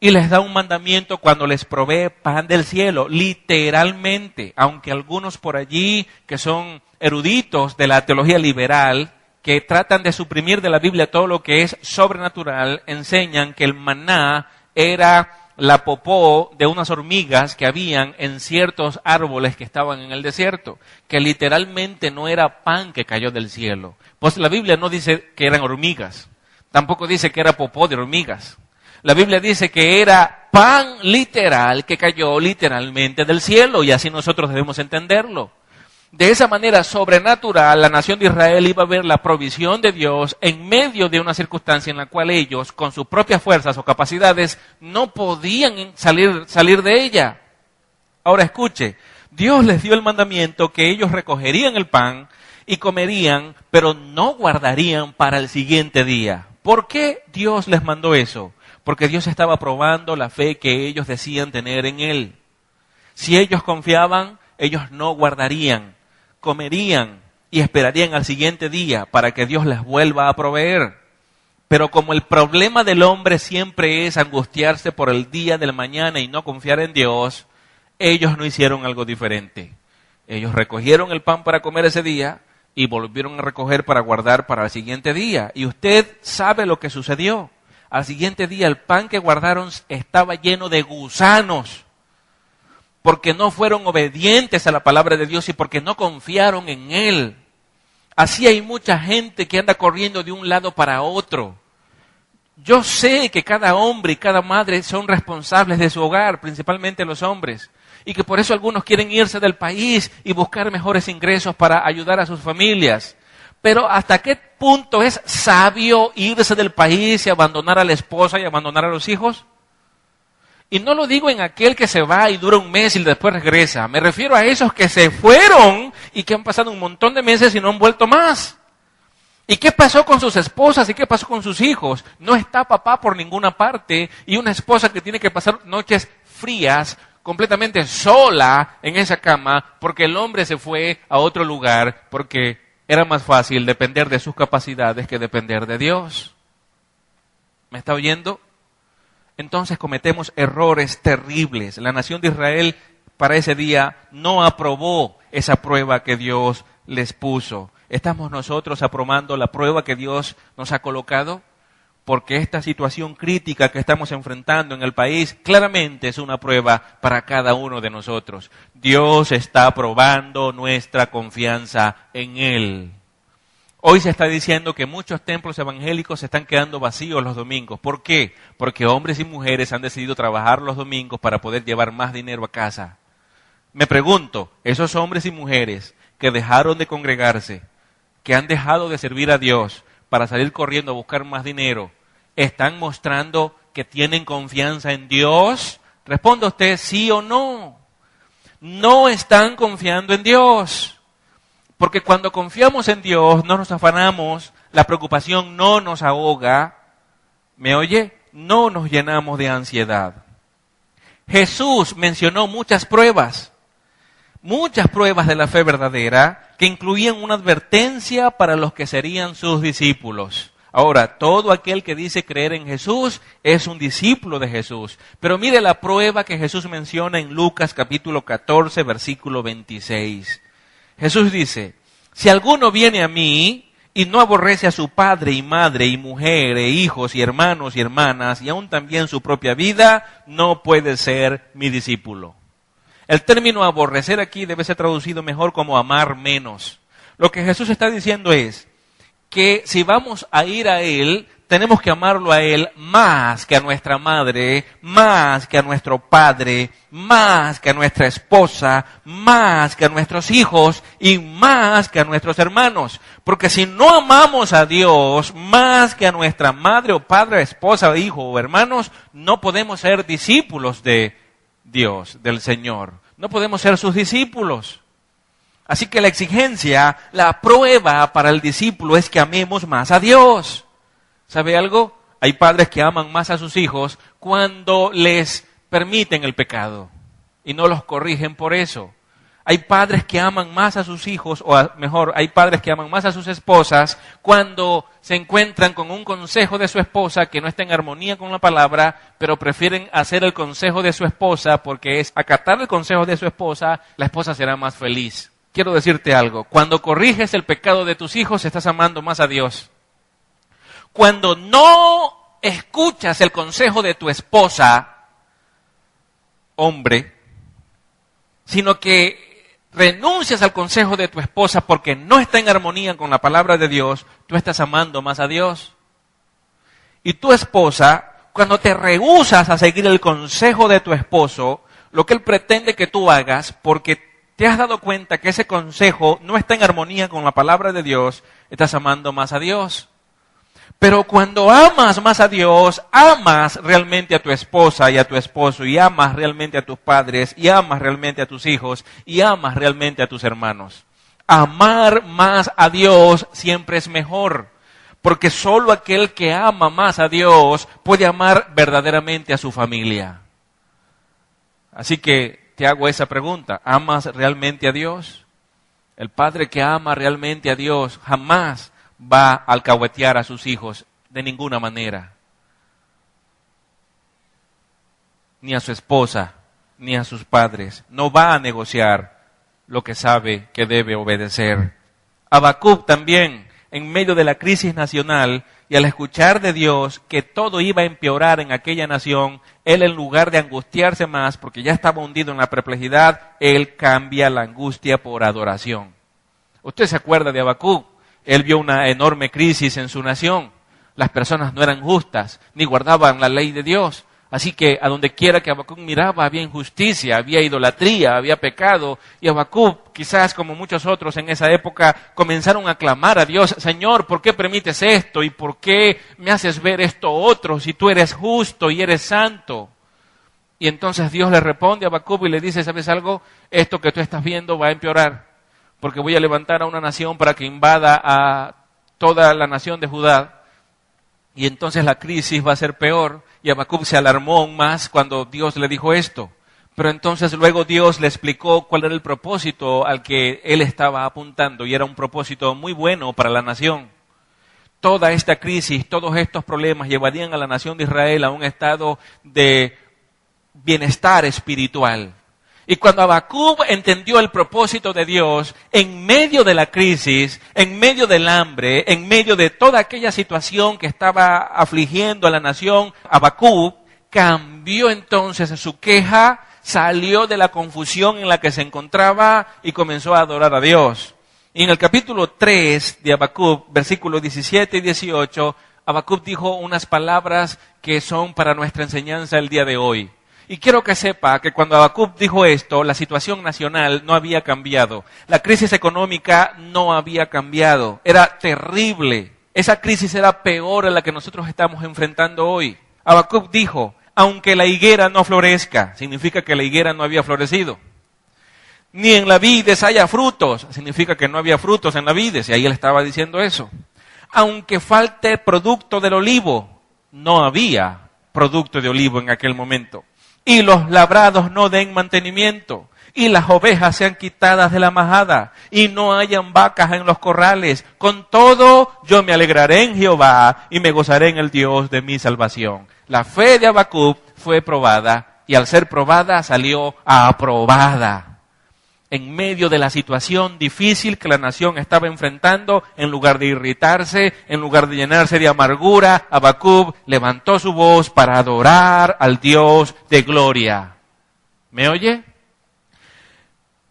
Y les da un mandamiento cuando les provee pan del cielo, literalmente, aunque algunos por allí que son eruditos de la teología liberal, que tratan de suprimir de la Biblia todo lo que es sobrenatural, enseñan que el maná era la popó de unas hormigas que habían en ciertos árboles que estaban en el desierto, que literalmente no era pan que cayó del cielo. Pues la Biblia no dice que eran hormigas, tampoco dice que era popó de hormigas. La Biblia dice que era pan literal que cayó literalmente del cielo y así nosotros debemos entenderlo. De esa manera sobrenatural, la nación de Israel iba a ver la provisión de Dios en medio de una circunstancia en la cual ellos, con sus propias fuerzas o capacidades, no podían salir de ella. Ahora escuche, Dios les dio el mandamiento que ellos recogerían el pan y comerían, pero no guardarían para el siguiente día. ¿Por qué Dios les mandó eso? Porque Dios estaba probando la fe que ellos decían tener en Él. Si ellos confiaban, ellos no guardarían, comerían y esperarían al siguiente día para que Dios les vuelva a proveer. Pero como el problema del hombre siempre es angustiarse por el día del mañana y no confiar en Dios, ellos no hicieron algo diferente. Ellos recogieron el pan para comer ese día y volvieron a recoger para guardar para el siguiente día. Y usted sabe lo que sucedió. Al siguiente día el pan que guardaron estaba lleno de gusanos, porque no fueron obedientes a la palabra de Dios y porque no confiaron en Él. Así hay mucha gente que anda corriendo de un lado para otro. Yo sé que cada hombre y cada madre son responsables de su hogar, principalmente los hombres, y que por eso algunos quieren irse del país y buscar mejores ingresos para ayudar a sus familias. Pero ¿hasta qué punto es sabio irse del país y abandonar a la esposa y abandonar a los hijos? Y no lo digo en aquel que se va y dura un mes y después regresa. Me refiero a esos que se fueron y que han pasado un montón de meses y no han vuelto más. ¿Y qué pasó con sus esposas? ¿Y qué pasó con sus hijos? No está papá por ninguna parte y una esposa que tiene que pasar noches frías completamente sola en esa cama porque el hombre se fue a otro lugar porque era más fácil depender de sus capacidades que depender de Dios. ¿Me está oyendo? Entonces cometemos errores terribles. La nación de Israel para ese día no aprobó esa prueba que Dios les puso. ¿Estamos nosotros aprobando la prueba que Dios nos ha colocado? Porque esta situación crítica que estamos enfrentando en el país claramente es una prueba para cada uno de nosotros. Dios está probando nuestra confianza en Él. Hoy se está diciendo que muchos templos evangélicos se están quedando vacíos los domingos. ¿Por qué? Porque hombres y mujeres han decidido trabajar los domingos para poder llevar más dinero a casa. Me pregunto, esos hombres y mujeres que dejaron de congregarse, que han dejado de servir a Dios para salir corriendo a buscar más dinero, ¿están mostrando que tienen confianza en Dios? Responda usted sí o no. No están confiando en Dios. Porque cuando confiamos en Dios, no nos afanamos, la preocupación no nos ahoga, ¿me oye? No nos llenamos de ansiedad. Jesús mencionó muchas pruebas de la fe verdadera que incluían una advertencia para los que serían sus discípulos. Ahora, todo aquel que dice creer en Jesús es un discípulo de Jesús. Pero mire la prueba que Jesús menciona en Lucas capítulo 14, versículo 26. Jesús dice, si alguno viene a mí y no aborrece a su padre y madre y mujer e hijos y hermanos y hermanas y aún también su propia vida, no puede ser mi discípulo. El término aborrecer aquí debe ser traducido mejor como amar menos. Lo que Jesús está diciendo es que si vamos a ir a Él, tenemos que amarlo a Él más que a nuestra madre, más que a nuestro padre, más que a nuestra esposa, más que a nuestros hijos y más que a nuestros hermanos. Porque si no amamos a Dios más que a nuestra madre o padre, esposa, hijo o hermanos, no podemos ser discípulos de Dios, del Señor. No podemos ser sus discípulos. Así que la exigencia, la prueba para el discípulo es que amemos más a Dios. ¿Sabe algo? Hay padres que aman más a sus hijos cuando les permiten el pecado y no los corrigen por eso. Hay padres que aman más a sus hijos, mejor, hay padres que aman más a sus esposas cuando se encuentran con un consejo de su esposa que no está en armonía con la palabra, pero prefieren hacer el consejo de su esposa porque es acatar el consejo de su esposa, la esposa será más feliz. Quiero decirte algo, cuando corriges el pecado de tus hijos, estás amando más a Dios. Cuando no escuchas el consejo de tu esposa, hombre, sino que renuncias al consejo de tu esposa porque no está en armonía con la palabra de Dios, tú estás amando más a Dios. Y tu esposa, cuando te rehusas a seguir el consejo de tu esposo, lo que él pretende que tú hagas, porque te has dado cuenta que ese consejo no está en armonía con la palabra de Dios, estás amando más a Dios. Pero cuando amas más a Dios, amas realmente a tu esposa y a tu esposo, y amas realmente a tus padres, y amas realmente a tus hijos, y amas realmente a tus hermanos. Amar más a Dios siempre es mejor, porque solo aquel que ama más a Dios puede amar verdaderamente a su familia. Así que te hago esa pregunta, ¿amas realmente a Dios? El padre que ama realmente a Dios jamás va a alcahuetear a sus hijos de ninguna manera. Ni a su esposa, ni a sus padres. No va a negociar lo que sabe que debe obedecer. Habacuc también, en medio de la crisis nacional, y al escuchar de Dios que todo iba a empeorar en aquella nación, él en lugar de angustiarse más, porque ya estaba hundido en la perplejidad, él cambia la angustia por adoración. ¿Usted se acuerda de Habacuc? Él vio una enorme crisis en su nación. Las personas no eran justas, ni guardaban la ley de Dios. Así que a donde quiera que Habacuc miraba había injusticia, había idolatría, había pecado. Y Habacuc, quizás como muchos otros en esa época, comenzaron a clamar a Dios, Señor, ¿por qué permites esto? ¿Y por qué me haces ver esto otro si tú eres justo y eres santo? Y entonces Dios le responde a Habacuc y le dice, ¿sabes algo? Esto que tú estás viendo va a empeorar, porque voy a levantar a una nación para que invada a toda la nación de Judá. Y entonces la crisis va a ser peor. Y Habacuc se alarmó aún más cuando Dios le dijo esto. Pero entonces luego Dios le explicó cuál era el propósito al que él estaba apuntando, y era un propósito muy bueno para la nación. Toda esta crisis, todos estos problemas llevarían a la nación de Israel a un estado de bienestar espiritual. Y cuando Habacuc entendió el propósito de Dios, en medio de la crisis, en medio del hambre, en medio de toda aquella situación que estaba afligiendo a la nación, Habacuc cambió entonces su queja, salió de la confusión en la que se encontraba y comenzó a adorar a Dios. Y en el capítulo 3 de Habacuc, versículos 17 y 18, Habacuc dijo unas palabras que son para nuestra enseñanza el día de hoy. Y quiero que sepa que cuando Habacuc dijo esto, la situación nacional no había cambiado. La crisis económica no había cambiado. Era terrible. Esa crisis era peor a la que nosotros estamos enfrentando hoy. Habacuc dijo, aunque la higuera no florezca, significa que la higuera no había florecido. Ni en la vides haya frutos, significa que no había frutos en la vides, y ahí él estaba diciendo eso. Aunque falte producto del olivo, no había producto de olivo en aquel momento. Y los labrados no den mantenimiento, y las ovejas sean quitadas de la majada, y no hayan vacas en los corrales. Con todo, yo me alegraré en Jehová, y me gozaré en el Dios de mi salvación. La fe de Habacuc fue probada, y al ser probada salió aprobada. En medio de la situación difícil que la nación estaba enfrentando, en lugar de irritarse, en lugar de llenarse de amargura, Habacuc levantó su voz para adorar al Dios de gloria. ¿Me oye?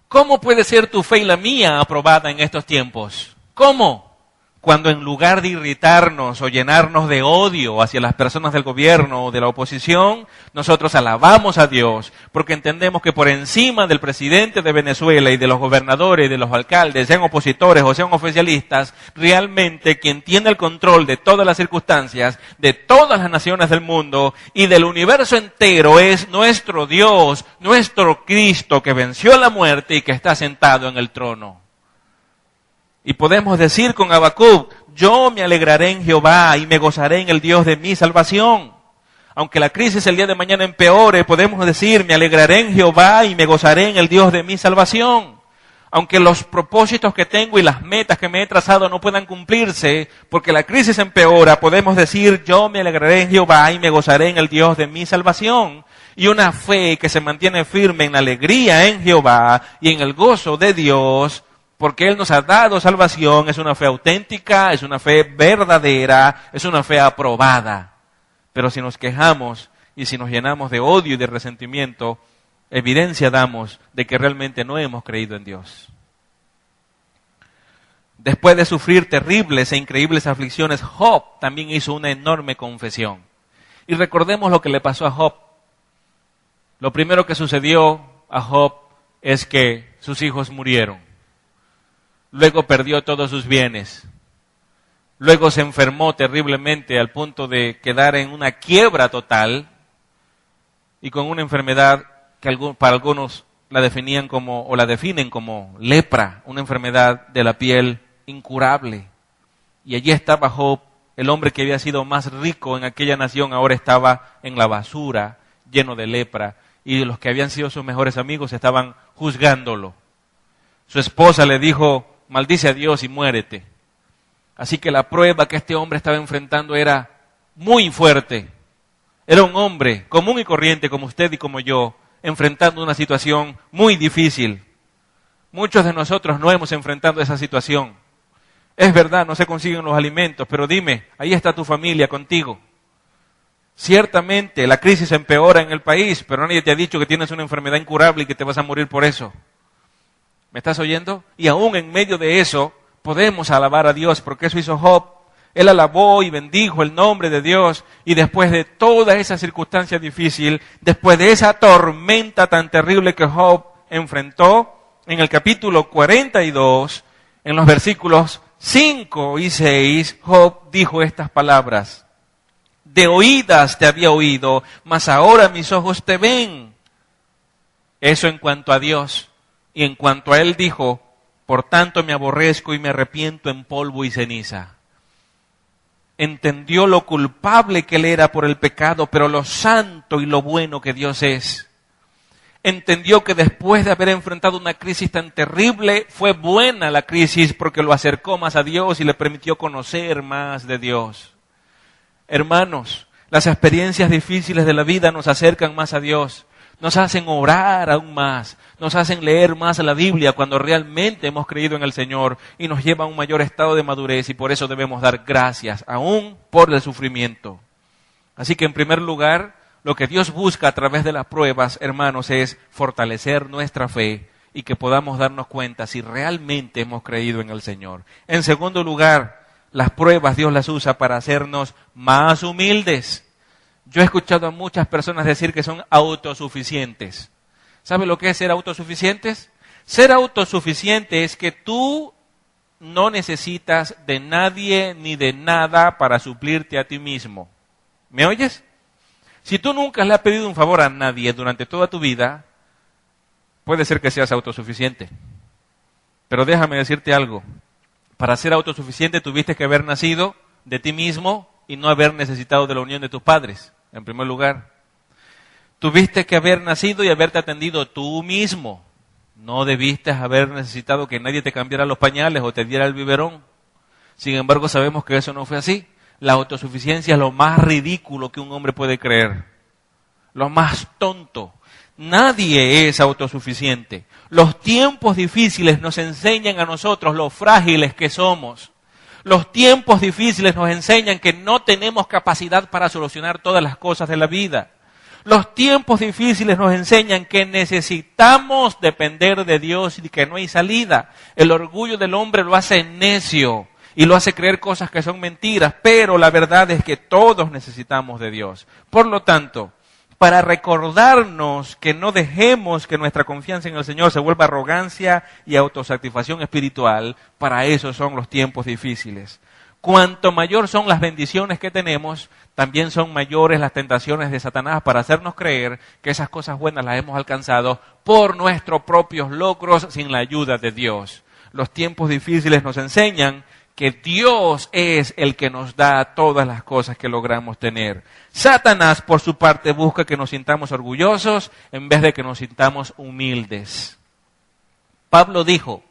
¿Cómo puede ser tu fe y la mía aprobada en estos tiempos? ¿Cómo? Cuando en lugar de irritarnos o llenarnos de odio hacia las personas del gobierno o de la oposición, nosotros alabamos a Dios, porque entendemos que por encima del presidente de Venezuela y de los gobernadores y de los alcaldes, sean opositores o sean oficialistas, realmente quien tiene el control de todas las circunstancias, de todas las naciones del mundo y del universo entero es nuestro Dios, nuestro Cristo que venció la muerte y que está sentado en el trono. Y podemos decir con Habacuc, yo me alegraré en Jehová y me gozaré en el Dios de mi salvación. Aunque la crisis el día de mañana empeore, podemos decir, me alegraré en Jehová y me gozaré en el Dios de mi salvación. Aunque los propósitos que tengo y las metas que me he trazado no puedan cumplirse, porque la crisis empeora, podemos decir, yo me alegraré en Jehová y me gozaré en el Dios de mi salvación. Y una fe que se mantiene firme en la alegría en Jehová y en el gozo de Dios, porque Él nos ha dado salvación, es una fe auténtica, es una fe verdadera, es una fe aprobada. Pero si nos quejamos y si nos llenamos de odio y de resentimiento, evidencia damos de que realmente no hemos creído en Dios. Después de sufrir terribles e increíbles aflicciones, Job también hizo una enorme confesión. Y recordemos lo que le pasó a Job. Lo primero que sucedió a Job es que sus hijos murieron. Luego perdió todos sus bienes. Luego se enfermó terriblemente al punto de quedar en una quiebra total y con una enfermedad que para algunos la definían como, o la definen como lepra, una enfermedad de la piel incurable. Y allí estaba Job, el hombre que había sido más rico en aquella nación, ahora estaba en la basura, lleno de lepra, y los que habían sido sus mejores amigos estaban juzgándolo. Su esposa le dijo, maldice a Dios y muérete. Así que la prueba que este hombre estaba enfrentando era muy fuerte. Era un hombre común y corriente como usted y como yo, enfrentando una situación muy difícil. Muchos de nosotros no hemos enfrentado esa situación. Es verdad, no se consiguen los alimentos, pero dime, ahí está tu familia contigo. Ciertamente la crisis empeora en el país, pero nadie te ha dicho que tienes una enfermedad incurable y que te vas a morir por eso. ¿Me estás oyendo? Y aún en medio de eso, podemos alabar a Dios, porque eso hizo Job. Él alabó y bendijo el nombre de Dios, y después de toda esa circunstancia difícil, después de esa tormenta tan terrible que Job enfrentó, en el capítulo 42, en los versículos 5 y 6, Job dijo estas palabras. De oídas te había oído, mas ahora mis ojos te ven. Eso en cuanto a Dios. Y en cuanto a él dijo, por tanto me aborrezco y me arrepiento en polvo y ceniza. Entendió lo culpable que él era por el pecado, pero lo santo y lo bueno que Dios es. Entendió que después de haber enfrentado una crisis tan terrible, fue buena la crisis porque lo acercó más a Dios y le permitió conocer más de Dios. Hermanos, las experiencias difíciles de la vida nos acercan más a Dios, nos hacen orar aún más, nos hacen leer más la Biblia cuando realmente hemos creído en el Señor y nos lleva a un mayor estado de madurez y por eso debemos dar gracias, aún por el sufrimiento. Así que en primer lugar, lo que Dios busca a través de las pruebas, hermanos, es fortalecer nuestra fe y que podamos darnos cuenta si realmente hemos creído en el Señor. En segundo lugar, las pruebas Dios las usa para hacernos más humildes. Yo he escuchado a muchas personas decir que son autosuficientes. ¿Sabe lo que es ser autosuficientes? Ser autosuficiente es que tú no necesitas de nadie ni de nada para suplirte a ti mismo. ¿Me oyes? Si tú nunca le has pedido un favor a nadie durante toda tu vida, puede ser que seas autosuficiente. Pero déjame decirte algo. Para ser autosuficiente tuviste que haber nacido de ti mismo y no haber necesitado de la unión de tus padres, en primer lugar. Tuviste que haber nacido y haberte atendido tú mismo. No debiste haber necesitado que nadie te cambiara los pañales o te diera el biberón. Sin embargo, sabemos que eso no fue así. La autosuficiencia es lo más ridículo que un hombre puede creer. Lo más tonto. Nadie es autosuficiente. Los tiempos difíciles nos enseñan a nosotros lo frágiles que somos. Los tiempos difíciles nos enseñan que no tenemos capacidad para solucionar todas las cosas de la vida. Los tiempos difíciles nos enseñan que necesitamos depender de Dios y que no hay salida. El orgullo del hombre lo hace necio y lo hace creer cosas que son mentiras, pero la verdad es que todos necesitamos de Dios. Por lo tanto, para recordarnos que no dejemos que nuestra confianza en el Señor se vuelva arrogancia y autosatisfacción espiritual, para eso son los tiempos difíciles. Cuanto mayor son las bendiciones que tenemos, también son mayores las tentaciones de Satanás para hacernos creer que esas cosas buenas las hemos alcanzado por nuestros propios logros sin la ayuda de Dios. Los tiempos difíciles nos enseñan que Dios es el que nos da todas las cosas que logramos tener. Satanás, por su parte, busca que nos sintamos orgullosos en vez de que nos sintamos humildes. Pablo dijo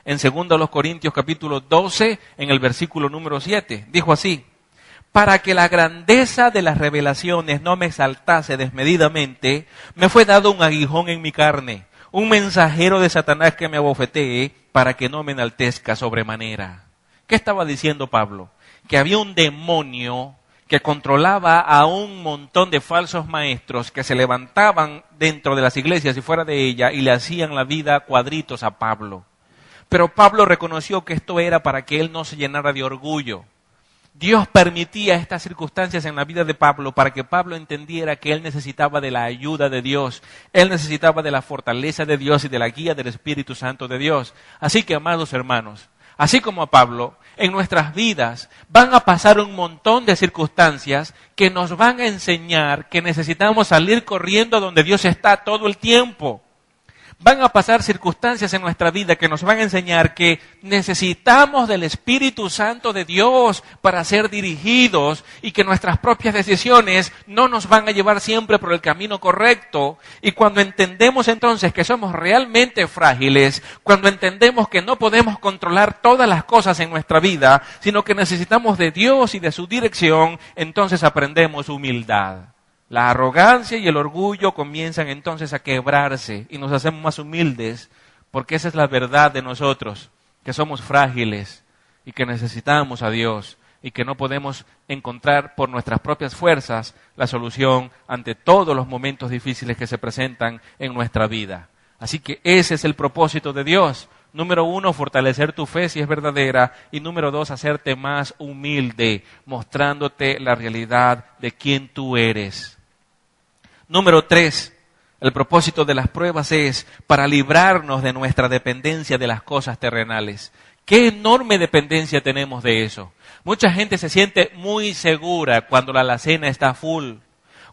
en 2 Corintios capítulo 12, en el versículo número 7, dijo así: para que la grandeza de las revelaciones no me exaltase desmedidamente, me fue dado un aguijón en mi carne, un mensajero de Satanás que me abofetee para que no me enaltezca sobremanera. ¿Qué estaba diciendo Pablo? Que había un demonio que controlaba a un montón de falsos maestros que se levantaban dentro de las iglesias y fuera de ella y le hacían la vida cuadritos a Pablo. Pero Pablo reconoció que esto era para que él no se llenara de orgullo. Dios permitía estas circunstancias en la vida de Pablo para que Pablo entendiera que él necesitaba de la ayuda de Dios. Él necesitaba de la fortaleza de Dios y de la guía del Espíritu Santo de Dios. Así que, amados hermanos, así como a Pablo, en nuestras vidas van a pasar un montón de circunstancias que nos van a enseñar que necesitamos salir corriendo donde Dios está todo el tiempo. Van a pasar circunstancias en nuestra vida que nos van a enseñar que necesitamos del Espíritu Santo de Dios para ser dirigidos y que nuestras propias decisiones no nos van a llevar siempre por el camino correcto. Y cuando entendemos entonces que somos realmente frágiles, cuando entendemos que no podemos controlar todas las cosas en nuestra vida, sino que necesitamos de Dios y de su dirección, entonces aprendemos humildad. La arrogancia y el orgullo comienzan entonces a quebrarse y nos hacemos más humildes, porque esa es la verdad de nosotros, que somos frágiles y que necesitamos a Dios y que no podemos encontrar por nuestras propias fuerzas la solución ante todos los momentos difíciles que se presentan en nuestra vida. Así que ese es el propósito de Dios. Número 1, fortalecer tu fe si es verdadera. Y número 2, hacerte más humilde, mostrándote la realidad de quién tú eres. Número 3, el propósito de las pruebas es para librarnos de nuestra dependencia de las cosas terrenales. ¿Qué enorme dependencia tenemos de eso? Mucha gente se siente muy segura cuando la alacena está full.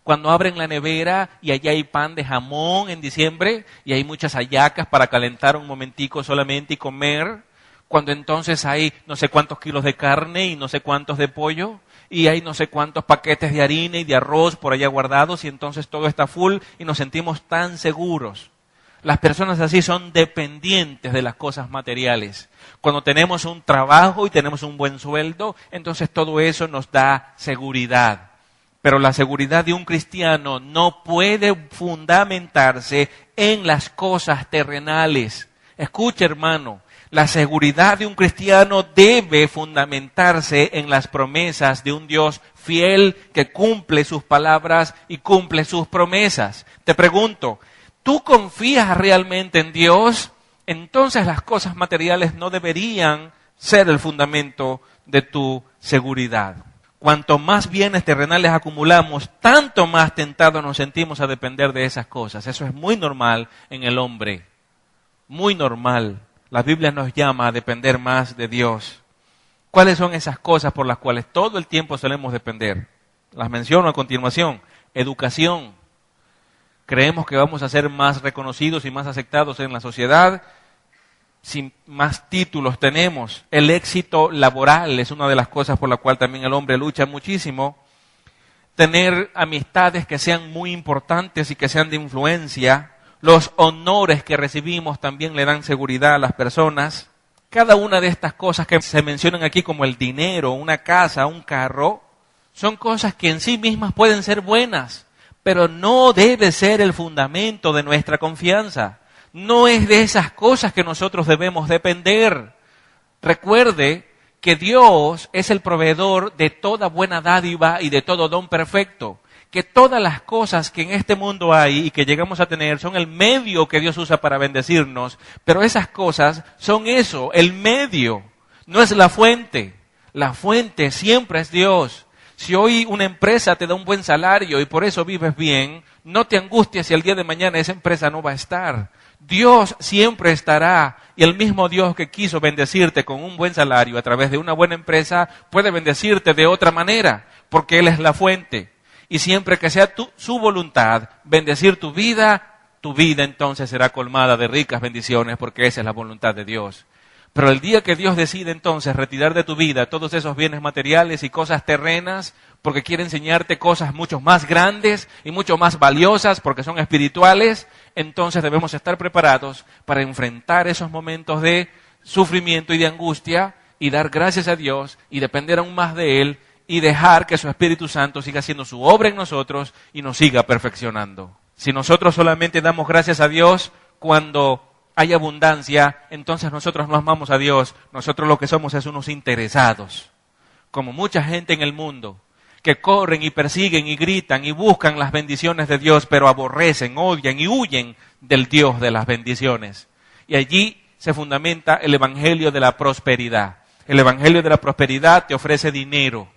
Cuando abren la nevera y allá hay pan de jamón en diciembre y hay muchas hallacas para calentar un momentico solamente y comer. Cuando entonces hay no sé cuántos kilos de carne y no sé cuántos de pollo. y hay no sé cuántos paquetes de harina y de arroz por allá guardados y entonces todo está full y nos sentimos tan seguros. Las personas así son dependientes de las cosas materiales. Cuando tenemos un trabajo y tenemos un buen sueldo, entonces todo eso nos da seguridad. Pero la seguridad de un cristiano no puede fundamentarse en las cosas terrenales. Escucha, hermano, la seguridad de un cristiano debe fundamentarse en las promesas de un Dios fiel que cumple sus palabras y cumple sus promesas. Te pregunto, ¿tú confías realmente en Dios? Entonces las cosas materiales no deberían ser el fundamento de tu seguridad. Cuanto más bienes terrenales acumulamos, tanto más tentados nos sentimos a depender de esas cosas. Eso es muy normal en el hombre. Muy normal. La Biblia nos llama a depender más de Dios. ¿Cuáles son esas cosas por las cuales todo el tiempo solemos depender? Las menciono a continuación. Educación. Creemos que vamos a ser más reconocidos y más aceptados en la sociedad si más títulos tenemos. El éxito laboral es una de las cosas por la cual también el hombre lucha muchísimo. Tener amistades que sean muy importantes y que sean de influencia. Los honores que recibimos también le dan seguridad a las personas. Cada una de estas cosas que se mencionan aquí como el dinero, una casa, un carro, son cosas que en sí mismas pueden ser buenas, pero no debe ser el fundamento de nuestra confianza. No es de esas cosas que nosotros debemos depender. Recuerde que Dios es el proveedor de toda buena dádiva y de todo don perfecto. Que todas las cosas que en este mundo hay y que llegamos a tener son el medio que Dios usa para bendecirnos, pero esas cosas son eso, el medio, no es la fuente. La fuente siempre es Dios. Si hoy una empresa te da un buen salario y por eso vives bien, no te angusties si el día de mañana esa empresa no va a estar. Dios siempre estará, y el mismo Dios que quiso bendecirte con un buen salario a través de una buena empresa puede bendecirte de otra manera, porque Él es la fuente. Y siempre que sea su voluntad bendecir tu vida entonces será colmada de ricas bendiciones, porque esa es la voluntad de Dios. Pero el día que Dios decide entonces retirar de tu vida todos esos bienes materiales y cosas terrenas, porque quiere enseñarte cosas mucho más grandes y mucho más valiosas, porque son espirituales, entonces debemos estar preparados para enfrentar esos momentos de sufrimiento y de angustia y dar gracias a Dios y depender aún más de Él y dejar que su Espíritu Santo siga haciendo su obra en nosotros y nos siga perfeccionando. Si nosotros solamente damos gracias a Dios cuando hay abundancia, entonces nosotros no amamos a Dios, nosotros lo que somos es unos interesados, como mucha gente en el mundo, que corren y persiguen y gritan y buscan las bendiciones de Dios, pero aborrecen, odian y huyen del Dios de las bendiciones. Y allí se fundamenta el Evangelio de la prosperidad. El Evangelio de la prosperidad te ofrece dinero.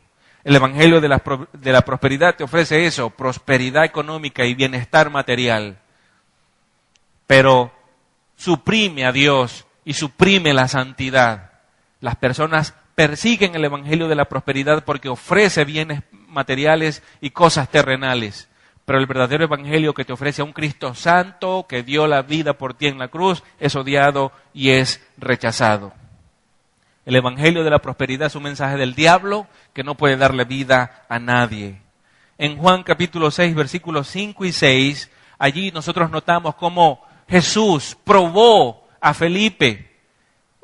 El Evangelio de la prosperidad te ofrece eso, prosperidad económica y bienestar material. Pero suprime a Dios y suprime la santidad. Las personas persiguen el Evangelio de la prosperidad porque ofrece bienes materiales y cosas terrenales. Pero el verdadero Evangelio que te ofrece a un Cristo santo que dio la vida por ti en la cruz es odiado y es rechazado. El Evangelio de la prosperidad es un mensaje del diablo que no puede darle vida a nadie. En Juan capítulo 6, versículos 5 y 6, allí nosotros notamos cómo Jesús probó a Felipe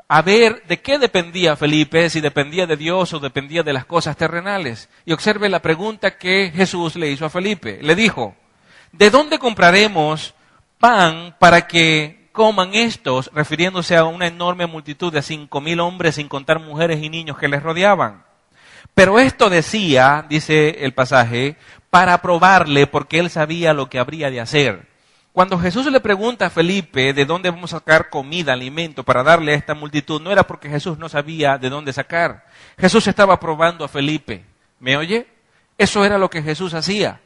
a ver de qué dependía Felipe, si dependía de Dios o dependía de las cosas terrenales. Y observe la pregunta que Jesús le hizo a Felipe. Le dijo, ¿de dónde compraremos pan para que coman estos? Refiriéndose a una enorme multitud de 5,000 hombres, sin contar mujeres y niños que les rodeaban. Pero esto decía, dice el pasaje, para probarle, porque él sabía lo que habría de hacer. Cuando Jesús le pregunta a Felipe de dónde vamos a sacar comida, alimento para darle a esta multitud, no era porque Jesús no sabía de dónde sacar. Jesús estaba probando a Felipe. ¿Me oye? Eso era lo que Jesús hacía.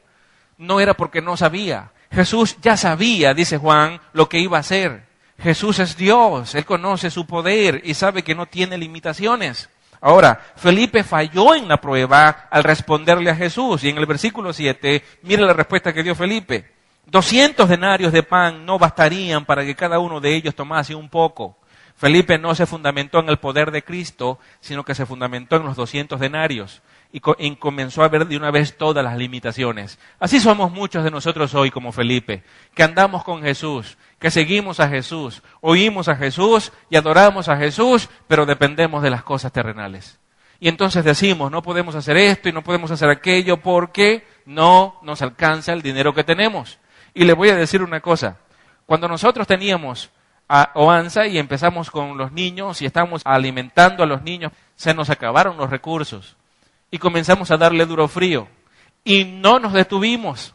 No era porque no sabía. Jesús ya sabía, dice Juan, lo que iba a hacer. Jesús es Dios, Él conoce su poder y sabe que no tiene limitaciones. Ahora, Felipe falló en la prueba al responderle a Jesús. Y en el versículo 7, mire la respuesta que dio Felipe. 200 denarios de pan no bastarían para que cada uno de ellos tomase un poco. Felipe no se fundamentó en el poder de Cristo, sino que se fundamentó en los 200 denarios. y comenzó a ver de una vez todas las limitaciones. Así somos muchos de nosotros hoy como Felipe, que andamos con Jesús, que seguimos a Jesús, oímos a Jesús y adoramos a Jesús, pero dependemos de las cosas terrenales. Y entonces decimos, no podemos hacer esto y no podemos hacer aquello porque no nos alcanza el dinero que tenemos. Y le voy a decir una cosa, cuando nosotros teníamos a Oanza y empezamos con los niños y estamos alimentando a los niños, se nos acabaron los recursos y comenzamos a darle duro frío y no nos detuvimos.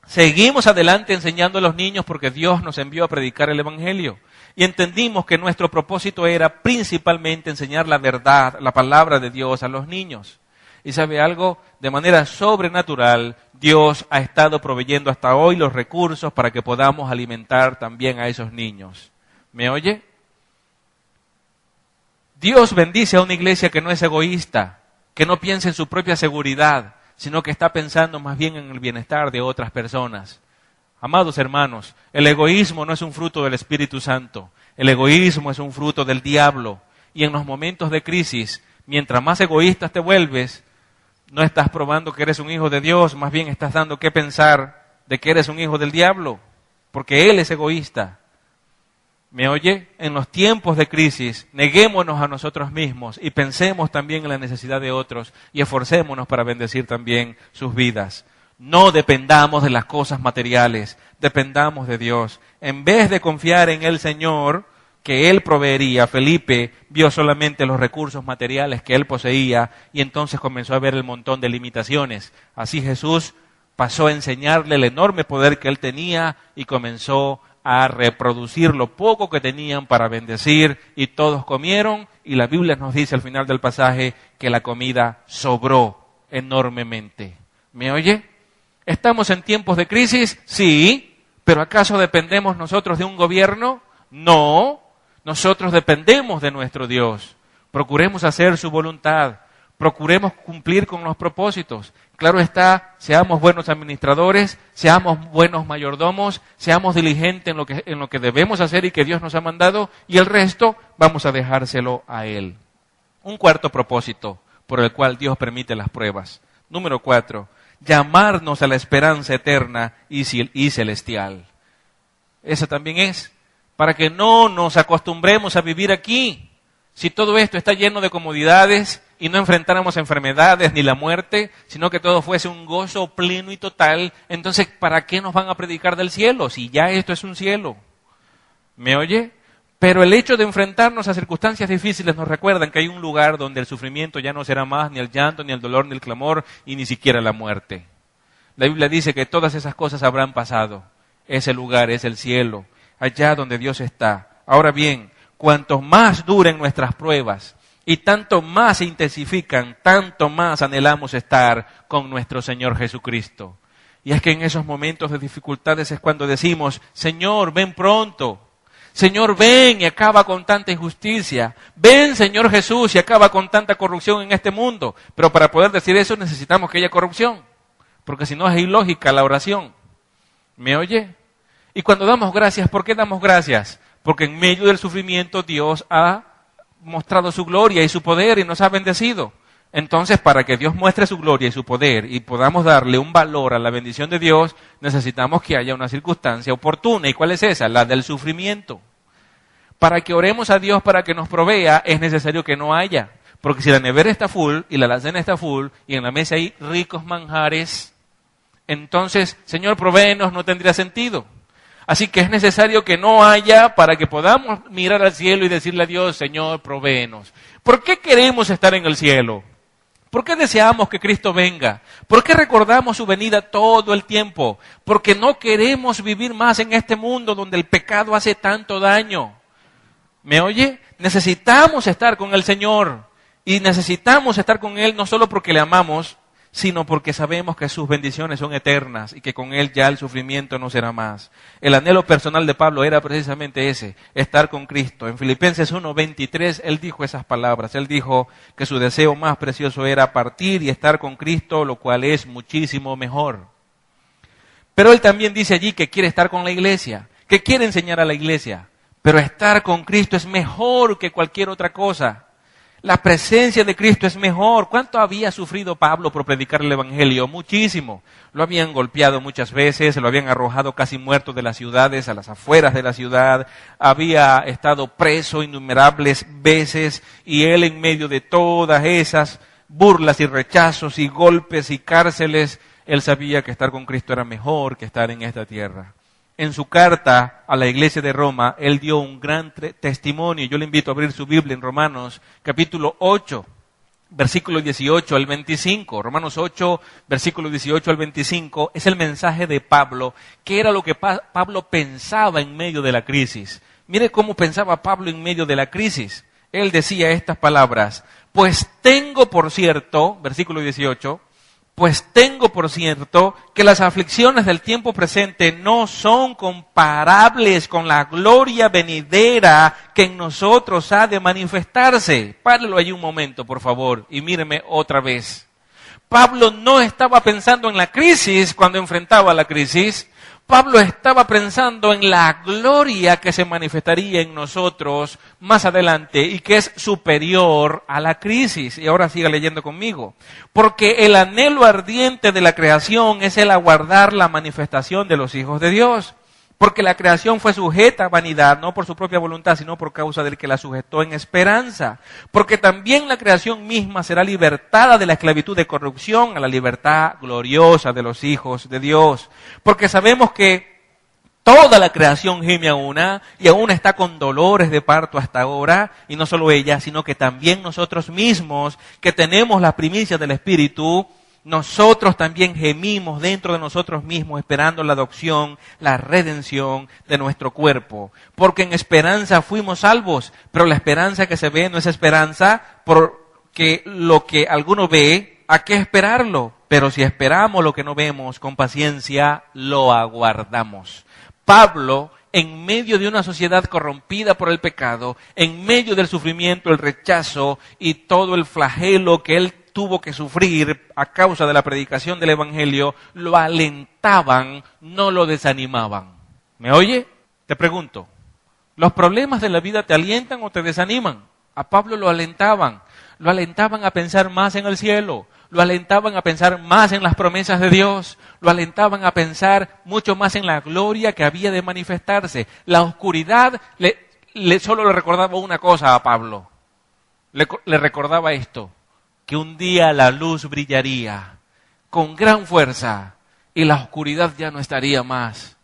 Seguimos adelante enseñando a los niños porque Dios nos envió a predicar el Evangelio y entendimos que nuestro propósito era principalmente enseñar la verdad, la palabra de Dios a los niños. Y sabe algo, de manera sobrenatural, Dios ha estado proveyendo hasta hoy los recursos para que podamos alimentar también a esos niños. ¿Me oye? Dios bendice a una iglesia que no es egoísta, que no piensa en su propia seguridad, sino que está pensando más bien en el bienestar de otras personas. Amados hermanos, el egoísmo no es un fruto del Espíritu Santo, el egoísmo es un fruto del diablo. Y en los momentos de crisis, mientras más egoísta te vuelves, no estás probando que eres un hijo de Dios, más bien estás dando que pensar de que eres un hijo del diablo, porque Él es egoísta. ¿Me oye? En los tiempos de crisis, neguémonos a nosotros mismos y pensemos también en la necesidad de otros y esforcémonos para bendecir también sus vidas. No dependamos de las cosas materiales, dependamos de Dios. En vez de confiar en el Señor, que Él proveería, Felipe vio solamente los recursos materiales que él poseía y entonces comenzó a ver el montón de limitaciones. Así Jesús pasó a enseñarle el enorme poder que él tenía y comenzó a reproducir lo poco que tenían para bendecir y todos comieron y la Biblia nos dice al final del pasaje que la comida sobró enormemente. ¿Me oye? ¿Estamos en tiempos de crisis? Sí, pero ¿acaso dependemos nosotros de un gobierno? No, nosotros dependemos de nuestro Dios. Procuremos hacer su voluntad, procuremos cumplir con los propósitos. Claro está, seamos buenos administradores, seamos buenos mayordomos, seamos diligentes en lo que debemos hacer y que Dios nos ha mandado, y el resto vamos a dejárselo a Él. Un cuarto propósito por el cual Dios permite las pruebas. Número 4, llamarnos a la esperanza eterna y celestial. Eso también es, para que no nos acostumbremos a vivir aquí. Si todo esto está lleno de comodidades y no enfrentáramos enfermedades ni la muerte, sino que todo fuese un gozo pleno y total, entonces ¿para qué nos van a predicar del cielo si ya esto es un cielo? ¿Me oye? Pero el hecho de enfrentarnos a circunstancias difíciles nos recuerdan que hay un lugar donde el sufrimiento ya no será más ni el llanto, ni el dolor, ni el clamor, y ni siquiera la muerte. La Biblia dice que todas esas cosas habrán pasado. Ese lugar es el cielo, allá donde Dios está. Ahora bien, cuanto más duren nuestras pruebas y tanto más se intensifican, tanto más anhelamos estar con nuestro Señor Jesucristo. Y es que en esos momentos de dificultades es cuando decimos, Señor, ven pronto. Señor, ven y acaba con tanta injusticia. Ven, Señor Jesús, y acaba con tanta corrupción en este mundo. Pero para poder decir eso necesitamos que haya corrupción, porque si no es ilógica la oración. ¿Me oye? Y cuando damos gracias, ¿por qué damos gracias? Porque en medio del sufrimiento Dios ha mostrado su gloria y su poder y nos ha bendecido. Entonces, para que Dios muestre su gloria y su poder y podamos darle un valor a la bendición de Dios, necesitamos que haya una circunstancia oportuna. ¿Y cuál es esa? La del sufrimiento. Para que oremos a Dios para que nos provea, es necesario que no haya. Porque si la nevera está full y la alacena está full y en la mesa hay ricos manjares, entonces, Señor, provéenos, no tendría sentido. Así que es necesario que no haya para que podamos mirar al cielo y decirle a Dios, Señor, provéenos. ¿Por qué queremos estar en el cielo? ¿Por qué deseamos que Cristo venga? ¿Por qué recordamos su venida todo el tiempo? Porque no queremos vivir más en este mundo donde el pecado hace tanto daño. ¿Me oye? Necesitamos estar con el Señor y necesitamos estar con Él no solo porque le amamos, sino porque sabemos que sus bendiciones son eternas y que con Él ya el sufrimiento no será más. El anhelo personal de Pablo era precisamente ese, estar con Cristo. En Filipenses 1:23 él dijo esas palabras, él dijo que su deseo más precioso era partir y estar con Cristo, lo cual es muchísimo mejor. Pero él también dice allí que quiere estar con la iglesia, que quiere enseñar a la iglesia, pero estar con Cristo es mejor que cualquier otra cosa. La presencia de Cristo es mejor. ¿Cuánto había sufrido Pablo por predicar el Evangelio? Muchísimo. Lo habían golpeado muchas veces, lo habían arrojado casi muerto de las ciudades, a las afueras de la ciudad. Había estado preso innumerables veces y él en medio de todas esas burlas y rechazos y golpes y cárceles, él sabía que estar con Cristo era mejor que estar en esta tierra. En su carta a la iglesia de Roma, él dio un gran testimonio. Yo le invito a abrir su Biblia en Romanos, capítulo 8, versículo 18 al 25. Romanos 8, versículo 18 al 25, es el mensaje de Pablo. ¿Qué era lo que Pablo pensaba en medio de la crisis? Mire cómo pensaba Pablo en medio de la crisis. Él decía estas palabras: pues tengo por cierto, versículo 18, pues tengo por cierto que las aflicciones del tiempo presente no son comparables con la gloria venidera que en nosotros ha de manifestarse. Párelo allí un momento, por favor, y míreme otra vez. Pablo no estaba pensando en la crisis cuando enfrentaba la crisis. Pablo estaba pensando en la gloria que se manifestaría en nosotros más adelante y que es superior a la crisis. Y ahora siga leyendo conmigo. Porque el anhelo ardiente de la creación es el aguardar la manifestación de los hijos de Dios. Porque la creación fue sujeta a vanidad, no por su propia voluntad, sino por causa del que la sujetó en esperanza. Porque también la creación misma será libertada de la esclavitud de corrupción a la libertad gloriosa de los hijos de Dios. Porque sabemos que toda la creación gime a una y aún está con dolores de parto hasta ahora, y no solo ella, sino que también nosotros mismos, que tenemos las primicias del Espíritu, nosotros también gemimos dentro de nosotros mismos esperando la adopción, la redención de nuestro cuerpo. Porque en esperanza fuimos salvos, pero la esperanza que se ve no es esperanza porque lo que alguno ve, ¿a qué esperarlo? Pero si esperamos lo que no vemos, con paciencia lo aguardamos. Pablo, en medio de una sociedad corrompida por el pecado, en medio del sufrimiento, el rechazo y todo el flagelo que él tuvo que sufrir a causa de la predicación del Evangelio, lo alentaban, no lo desanimaban. ¿Me oye? Te pregunto, ¿los problemas de la vida te alientan o te desaniman? A Pablo lo alentaban a pensar más en el cielo, lo alentaban a pensar más en las promesas de Dios, lo alentaban a pensar mucho más en la gloria que había de manifestarse. La oscuridad solo le recordaba una cosa a Pablo, le recordaba esto: que un día la luz brillaría con gran fuerza y la oscuridad ya no estaría más.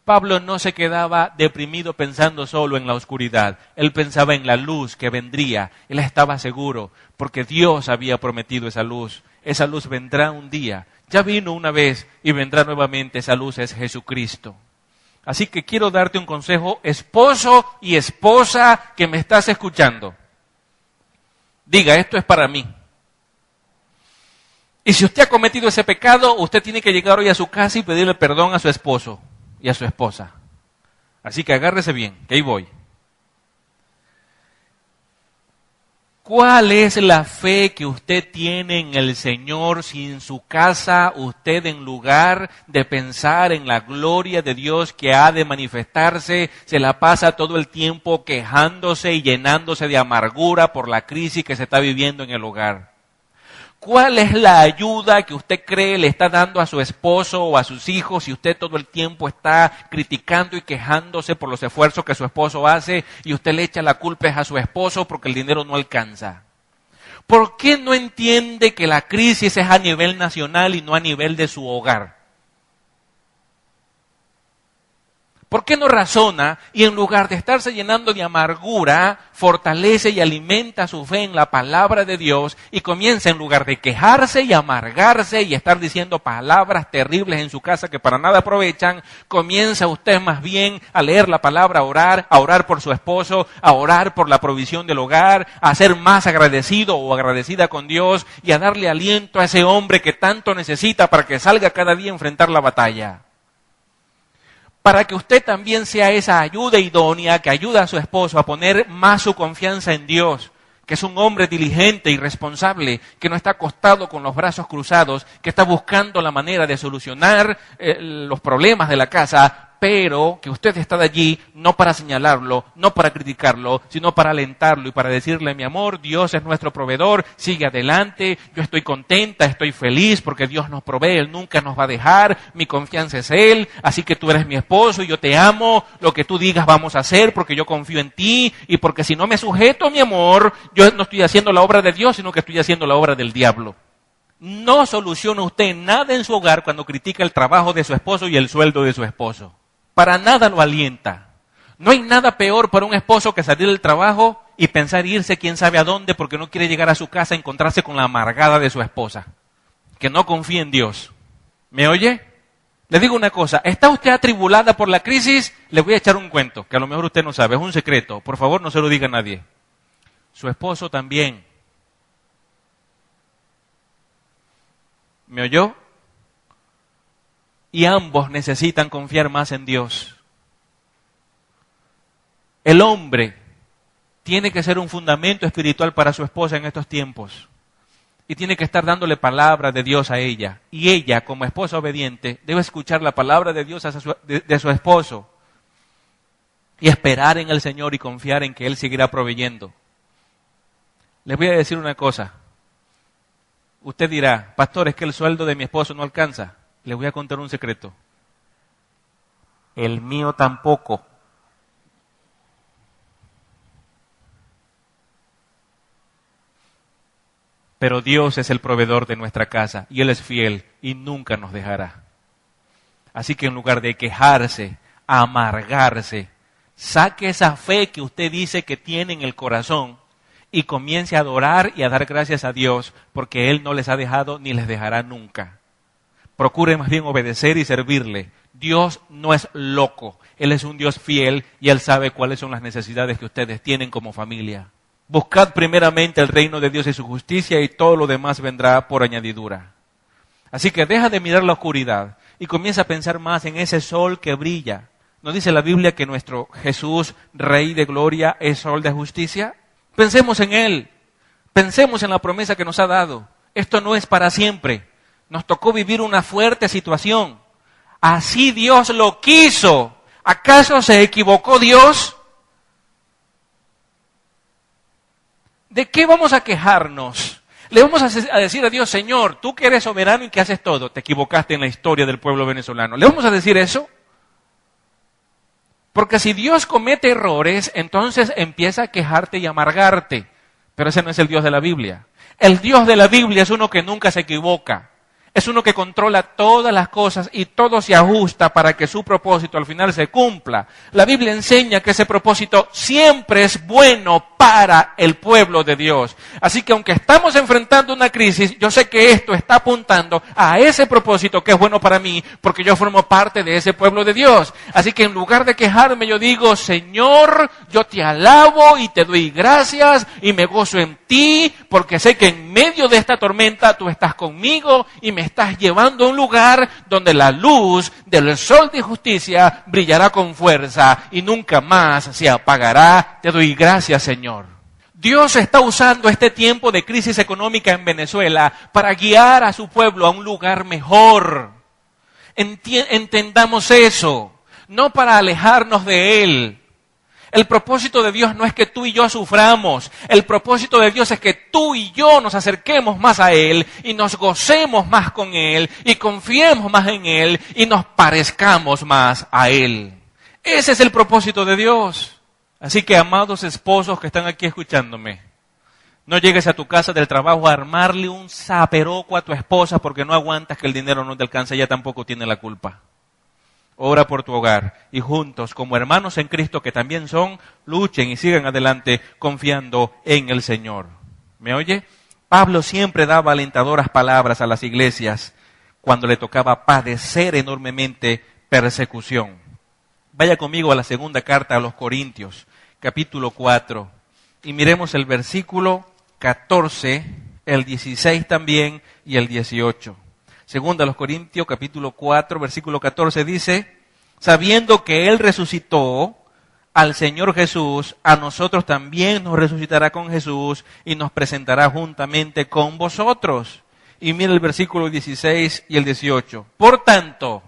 Pablo no se quedaba deprimido pensando solo en la oscuridad. Él pensaba en la luz que vendría. Él estaba seguro porque Dios había prometido esa luz. Esa luz vendrá un día. Ya vino una vez y vendrá nuevamente. Esa luz es Jesucristo. Así que quiero darte un consejo, esposo y esposa que me estás escuchando. Diga, esto es para mí. Y si usted ha cometido ese pecado, usted tiene que llegar hoy a su casa y pedirle perdón a su esposo y a su esposa. Así que agárrese bien, que ahí voy. ¿Cuál es la fe que usted tiene en el Señor si en su casa usted, en lugar de pensar en la gloria de Dios que ha de manifestarse, se la pasa todo el tiempo quejándose y llenándose de amargura por la crisis que se está viviendo en el hogar? ¿Cuál es la ayuda que usted cree le está dando a su esposo o a sus hijos si usted todo el tiempo está criticando y quejándose por los esfuerzos que su esposo hace y usted le echa la culpa a su esposo porque el dinero no alcanza? ¿Por qué no entiende que la crisis es a nivel nacional y no a nivel de su hogar? ¿Por qué no razona y en lugar de estarse llenando de amargura, fortalece y alimenta su fe en la palabra de Dios y comienza, en lugar de quejarse y amargarse y estar diciendo palabras terribles en su casa que para nada aprovechan, comienza usted más bien a leer la palabra, a orar por su esposo, a orar por la provisión del hogar, a ser más agradecido o agradecida con Dios y a darle aliento a ese hombre que tanto necesita para que salga cada día a enfrentar la batalla? Para que usted también sea esa ayuda idónea que ayuda a su esposo a poner más su confianza en Dios, que es un hombre diligente y responsable, que no está acostado con los brazos cruzados, que está buscando la manera de solucionar los problemas de la casa, espero que usted esté allí no para señalarlo, no para criticarlo, sino para alentarlo y para decirle, mi amor, Dios es nuestro proveedor, sigue adelante, yo estoy contenta, estoy feliz porque Dios nos provee, Él nunca nos va a dejar, mi confianza es Él, así que tú eres mi esposo y yo te amo, lo que tú digas vamos a hacer porque yo confío en ti y porque si no me sujeto, mi amor, yo no estoy haciendo la obra de Dios, sino que estoy haciendo la obra del diablo. No soluciona usted nada en su hogar cuando critica el trabajo de su esposo y el sueldo de su esposo. Para nada lo alienta. No hay nada peor para un esposo que salir del trabajo y pensar irse quién sabe a dónde porque no quiere llegar a su casa a encontrarse con la amargada de su esposa, que no confía en Dios. ¿Me oye? Le digo una cosa, ¿está usted atribulada por la crisis? Le voy a echar un cuento, que a lo mejor usted no sabe, es un secreto. Por favor, no se lo diga a nadie. Su esposo también. ¿Me oyó? Y ambos necesitan confiar más en Dios. El hombre tiene que ser un fundamento espiritual para su esposa en estos tiempos. Y tiene que estar dándole palabra de Dios a ella. Y ella, como esposa obediente, debe escuchar la palabra de Dios de su esposo. Y esperar en el Señor y confiar en que Él seguirá proveyendo. Les voy a decir una cosa. Usted dirá, pastor, es que el sueldo de mi esposo no alcanza. Le voy a contar un secreto. El mío tampoco. Pero Dios es el proveedor de nuestra casa y Él es fiel y nunca nos dejará. Así que en lugar de quejarse, amargarse, saque esa fe que usted dice que tiene en el corazón y comience a adorar y a dar gracias a Dios porque Él no les ha dejado ni les dejará nunca. Procure más bien obedecer y servirle. Dios no es loco, Él es un Dios fiel y Él sabe cuáles son las necesidades que ustedes tienen como familia. Buscad primeramente el reino de Dios y su justicia y todo lo demás vendrá por añadidura. Así que deja de mirar la oscuridad y comienza a pensar más en ese sol que brilla. ¿No dice la Biblia que nuestro Jesús, Rey de Gloria, es sol de justicia? Pensemos en Él, pensemos en la promesa que nos ha dado. Esto no es para siempre. Nos tocó vivir una fuerte situación. Así Dios lo quiso. ¿Acaso se equivocó Dios? ¿De qué vamos a quejarnos? Le vamos a decir a Dios, Señor, tú que eres soberano y que haces todo, te equivocaste en la historia del pueblo venezolano. ¿Le vamos a decir eso? Porque si Dios comete errores, entonces empieza a quejarte y amargarte. Pero ese no es el Dios de la Biblia. El Dios de la Biblia es uno que nunca se equivoca. Es uno que controla todas las cosas y todo se ajusta para que su propósito al final se cumpla. La Biblia enseña que ese propósito siempre es bueno para el pueblo de Dios. Así que aunque estamos enfrentando una crisis, yo sé que esto está apuntando a ese propósito que es bueno para mí, porque yo formo parte de ese pueblo de Dios. Así que en lugar de quejarme, yo digo, Señor, yo te alabo y te doy gracias y me gozo en ti, porque sé que en medio de esta tormenta tú estás conmigo y me estás llevando a un lugar donde la luz del sol de justicia brillará con fuerza y nunca más se apagará. Te doy gracias, Señor. Dios está usando este tiempo de crisis económica en Venezuela para guiar a su pueblo a un lugar mejor. Entendamos eso, no para alejarnos de Él. El propósito de Dios no es que tú y yo suframos. El propósito de Dios es que tú y yo nos acerquemos más a Él y nos gocemos más con Él y confiemos más en Él y nos parezcamos más a Él. Ese es el propósito de Dios. Así que, amados esposos que están aquí escuchándome, no llegues a tu casa del trabajo a armarle un zaperoco a tu esposa porque no aguantas que el dinero no te alcance, ella tampoco tiene la culpa. Ora por tu hogar y juntos, como hermanos en Cristo que también son, luchen y sigan adelante confiando en el Señor. ¿Me oye? Pablo siempre daba alentadoras palabras a las iglesias cuando le tocaba padecer enormemente persecución. Vaya conmigo a la segunda carta a los Corintios, capítulo 4, y miremos el versículo 14, el 16 también y el 18. Segunda a los Corintios, capítulo 4, versículo 14 dice, sabiendo que Él resucitó al Señor Jesús, a nosotros también nos resucitará con Jesús y nos presentará juntamente con vosotros. Y mira el versículo 16 y el 18. Por tanto,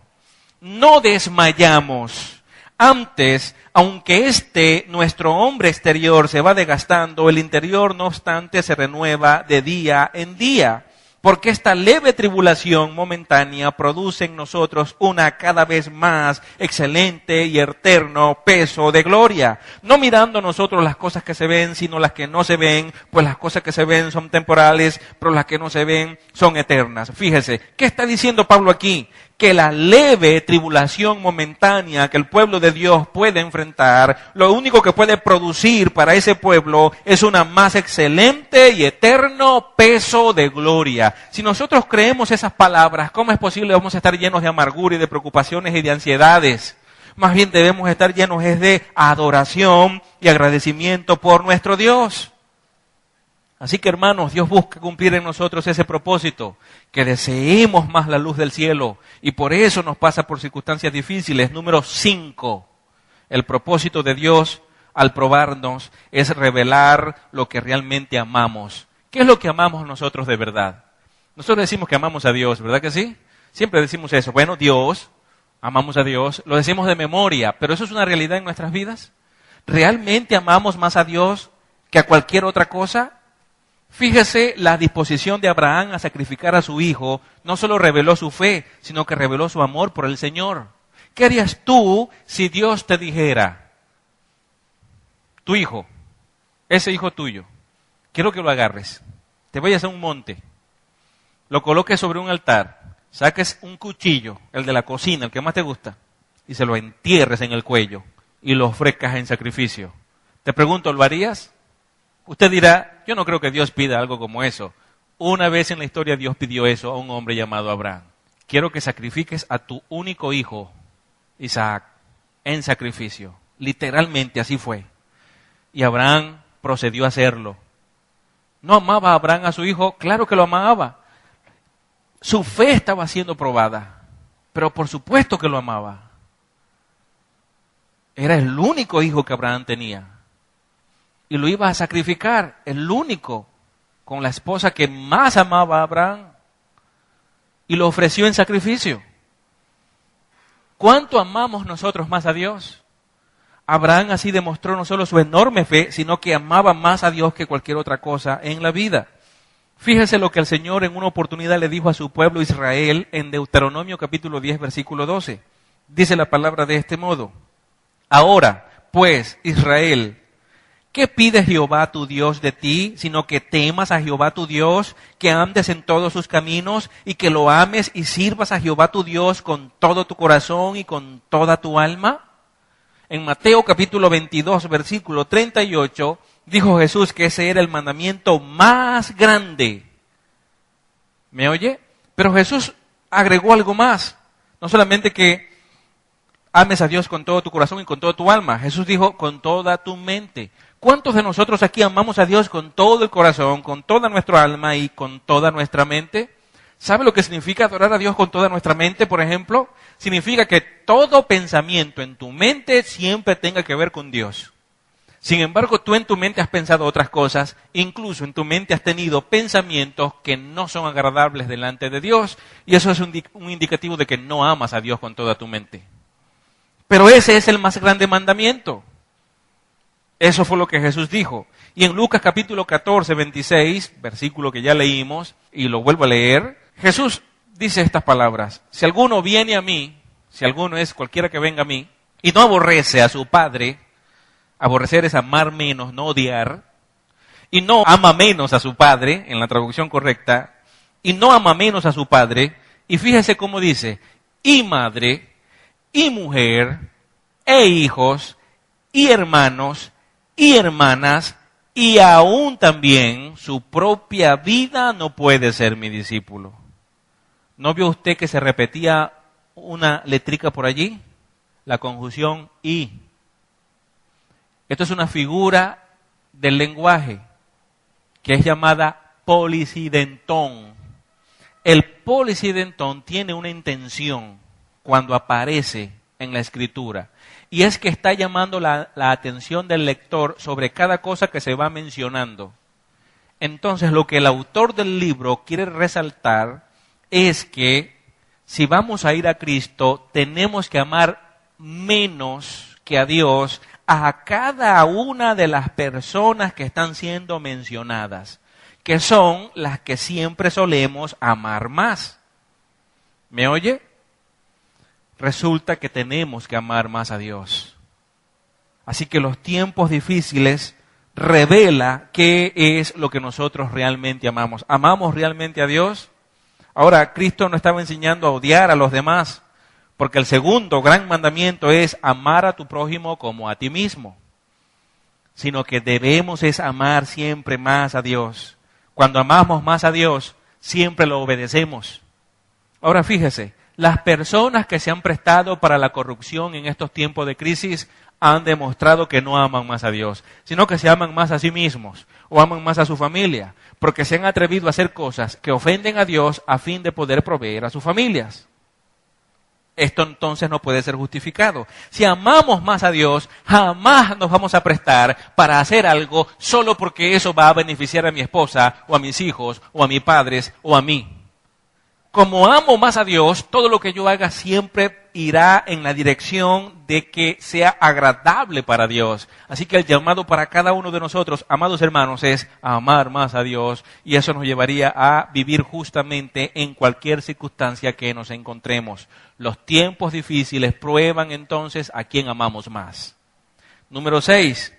no desmayamos. Antes, aunque nuestro hombre exterior se va desgastando, el interior, no obstante, se renueva de día en día. Porque esta leve tribulación momentánea produce en nosotros una cada vez más excelente y eterno peso de gloria. No mirando nosotros las cosas que se ven, sino las que no se ven, pues las cosas que se ven son temporales, pero las que no se ven son eternas. Fíjese, ¿qué está diciendo Pablo aquí? Que la leve tribulación momentánea que el pueblo de Dios puede enfrentar, lo único que puede producir para ese pueblo es una más excelente y eterno peso de gloria. Si nosotros creemos esas palabras, ¿cómo es posible vamos a estar llenos de amargura y de preocupaciones y de ansiedades? Más bien debemos estar llenos de adoración y agradecimiento por nuestro Dios. Así que hermanos, Dios busca cumplir en nosotros ese propósito, que deseemos más la luz del cielo y por eso nos pasa por circunstancias difíciles. Número 5, el propósito de Dios al probarnos es revelar lo que realmente amamos. ¿Qué es lo que amamos nosotros de verdad? Nosotros decimos que amamos a Dios, ¿verdad que sí? Siempre decimos eso. Bueno, Dios, amamos a Dios, lo decimos de memoria, pero ¿eso es una realidad en nuestras vidas? ¿Realmente amamos más a Dios que a cualquier otra cosa? Fíjese, la disposición de Abraham a sacrificar a su hijo no solo reveló su fe, sino que reveló su amor por el Señor. ¿Qué harías tú si Dios te dijera, tu hijo, ese hijo tuyo, quiero que lo agarres, te vayas a un monte, lo coloques sobre un altar, saques un cuchillo, el de la cocina, el que más te gusta, y se lo entierres en el cuello y lo ofrezcas en sacrificio? Te pregunto, ¿lo harías? Usted dirá, yo no creo que Dios pida algo como eso. Una vez en la historia Dios pidió eso a un hombre llamado Abraham. Quiero que sacrifiques a tu único hijo, Isaac, en sacrificio. Literalmente así fue. Y Abraham procedió a hacerlo. ¿No amaba a Abraham a su hijo? Claro que lo amaba. Su fe estaba siendo probada, pero por supuesto que lo amaba. Era el único hijo que Abraham tenía. Y lo iba a sacrificar, el único, con la esposa que más amaba a Abraham. Y lo ofreció en sacrificio. ¿Cuánto amamos nosotros más a Dios? Abraham así demostró no solo su enorme fe, sino que amaba más a Dios que cualquier otra cosa en la vida. Fíjese lo que el Señor en una oportunidad le dijo a su pueblo Israel en Deuteronomio capítulo 10, versículo 12. Dice la palabra de este modo: Ahora, pues, Israel, ¿qué pide Jehová tu Dios de ti, sino que temas a Jehová tu Dios, que andes en todos sus caminos, y que lo ames y sirvas a Jehová tu Dios con todo tu corazón y con toda tu alma? En Mateo capítulo 22, versículo 38, dijo Jesús que ese era el mandamiento más grande. ¿Me oye? Pero Jesús agregó algo más. No solamente que ames a Dios con todo tu corazón y con toda tu alma. Jesús dijo con toda tu mente. ¿Cuántos de nosotros aquí amamos a Dios con todo el corazón, con toda nuestra alma y con toda nuestra mente? ¿Sabe lo que significa adorar a Dios con toda nuestra mente, por ejemplo? Significa que todo pensamiento en tu mente siempre tenga que ver con Dios. Sin embargo, tú en tu mente has pensado otras cosas, incluso en tu mente has tenido pensamientos que no son agradables delante de Dios, y eso es un indicativo de que no amas a Dios con toda tu mente. Pero ese es el más grande mandamiento. Eso fue lo que Jesús dijo. Y en Lucas capítulo 14, 26, versículo que ya leímos, y lo vuelvo a leer, Jesús dice estas palabras: si alguno viene a mí, si alguno es cualquiera que venga a mí, y no aborrece a su padre, aborrecer es amar menos, no odiar, y no ama menos a su padre, en la traducción correcta, y no ama menos a su padre, y fíjese cómo dice, y madre, y mujer, e hijos, y hermanos, y hermanas, y aún también su propia vida, no puede ser mi discípulo. ¿No vio usted que se repetía una letrica por allí? La conjunción y. Esto es una figura del lenguaje que es llamada polisidentón. El polisidentón tiene una intención cuando aparece en la escritura, y es que está llamando la atención del lector sobre cada cosa que se va mencionando. Entonces, lo que el autor del libro quiere resaltar es que si vamos a ir a Cristo, tenemos que amar menos que a Dios a cada una de las personas que están siendo mencionadas, que son las que siempre solemos amar más. ¿Me oye? Resulta que tenemos que amar más a Dios. Así que los tiempos difíciles revela qué es lo que nosotros realmente amamos. ¿Amamos realmente a Dios? Ahora, Cristo no estaba enseñando a odiar a los demás, porque el segundo gran mandamiento es amar a tu prójimo como a ti mismo, sino que debemos es amar siempre más a Dios. Cuando amamos más a Dios, siempre lo obedecemos. Ahora fíjese, las personas que se han prestado para la corrupción en estos tiempos de crisis han demostrado que no aman más a Dios, sino que se aman más a sí mismos o aman más a su familia, porque se han atrevido a hacer cosas que ofenden a Dios a fin de poder proveer a sus familias. Esto entonces no puede ser justificado. Si amamos más a Dios, jamás nos vamos a prestar para hacer algo solo porque eso va a beneficiar a mi esposa o a mis hijos o a mis padres o a mí. Como amo más a Dios, todo lo que yo haga siempre irá en la dirección de que sea agradable para Dios. Así que el llamado para cada uno de nosotros, amados hermanos, es amar más a Dios, y eso nos llevaría a vivir justamente en cualquier circunstancia que nos encontremos. Los tiempos difíciles prueban entonces a quién amamos más. Número 6.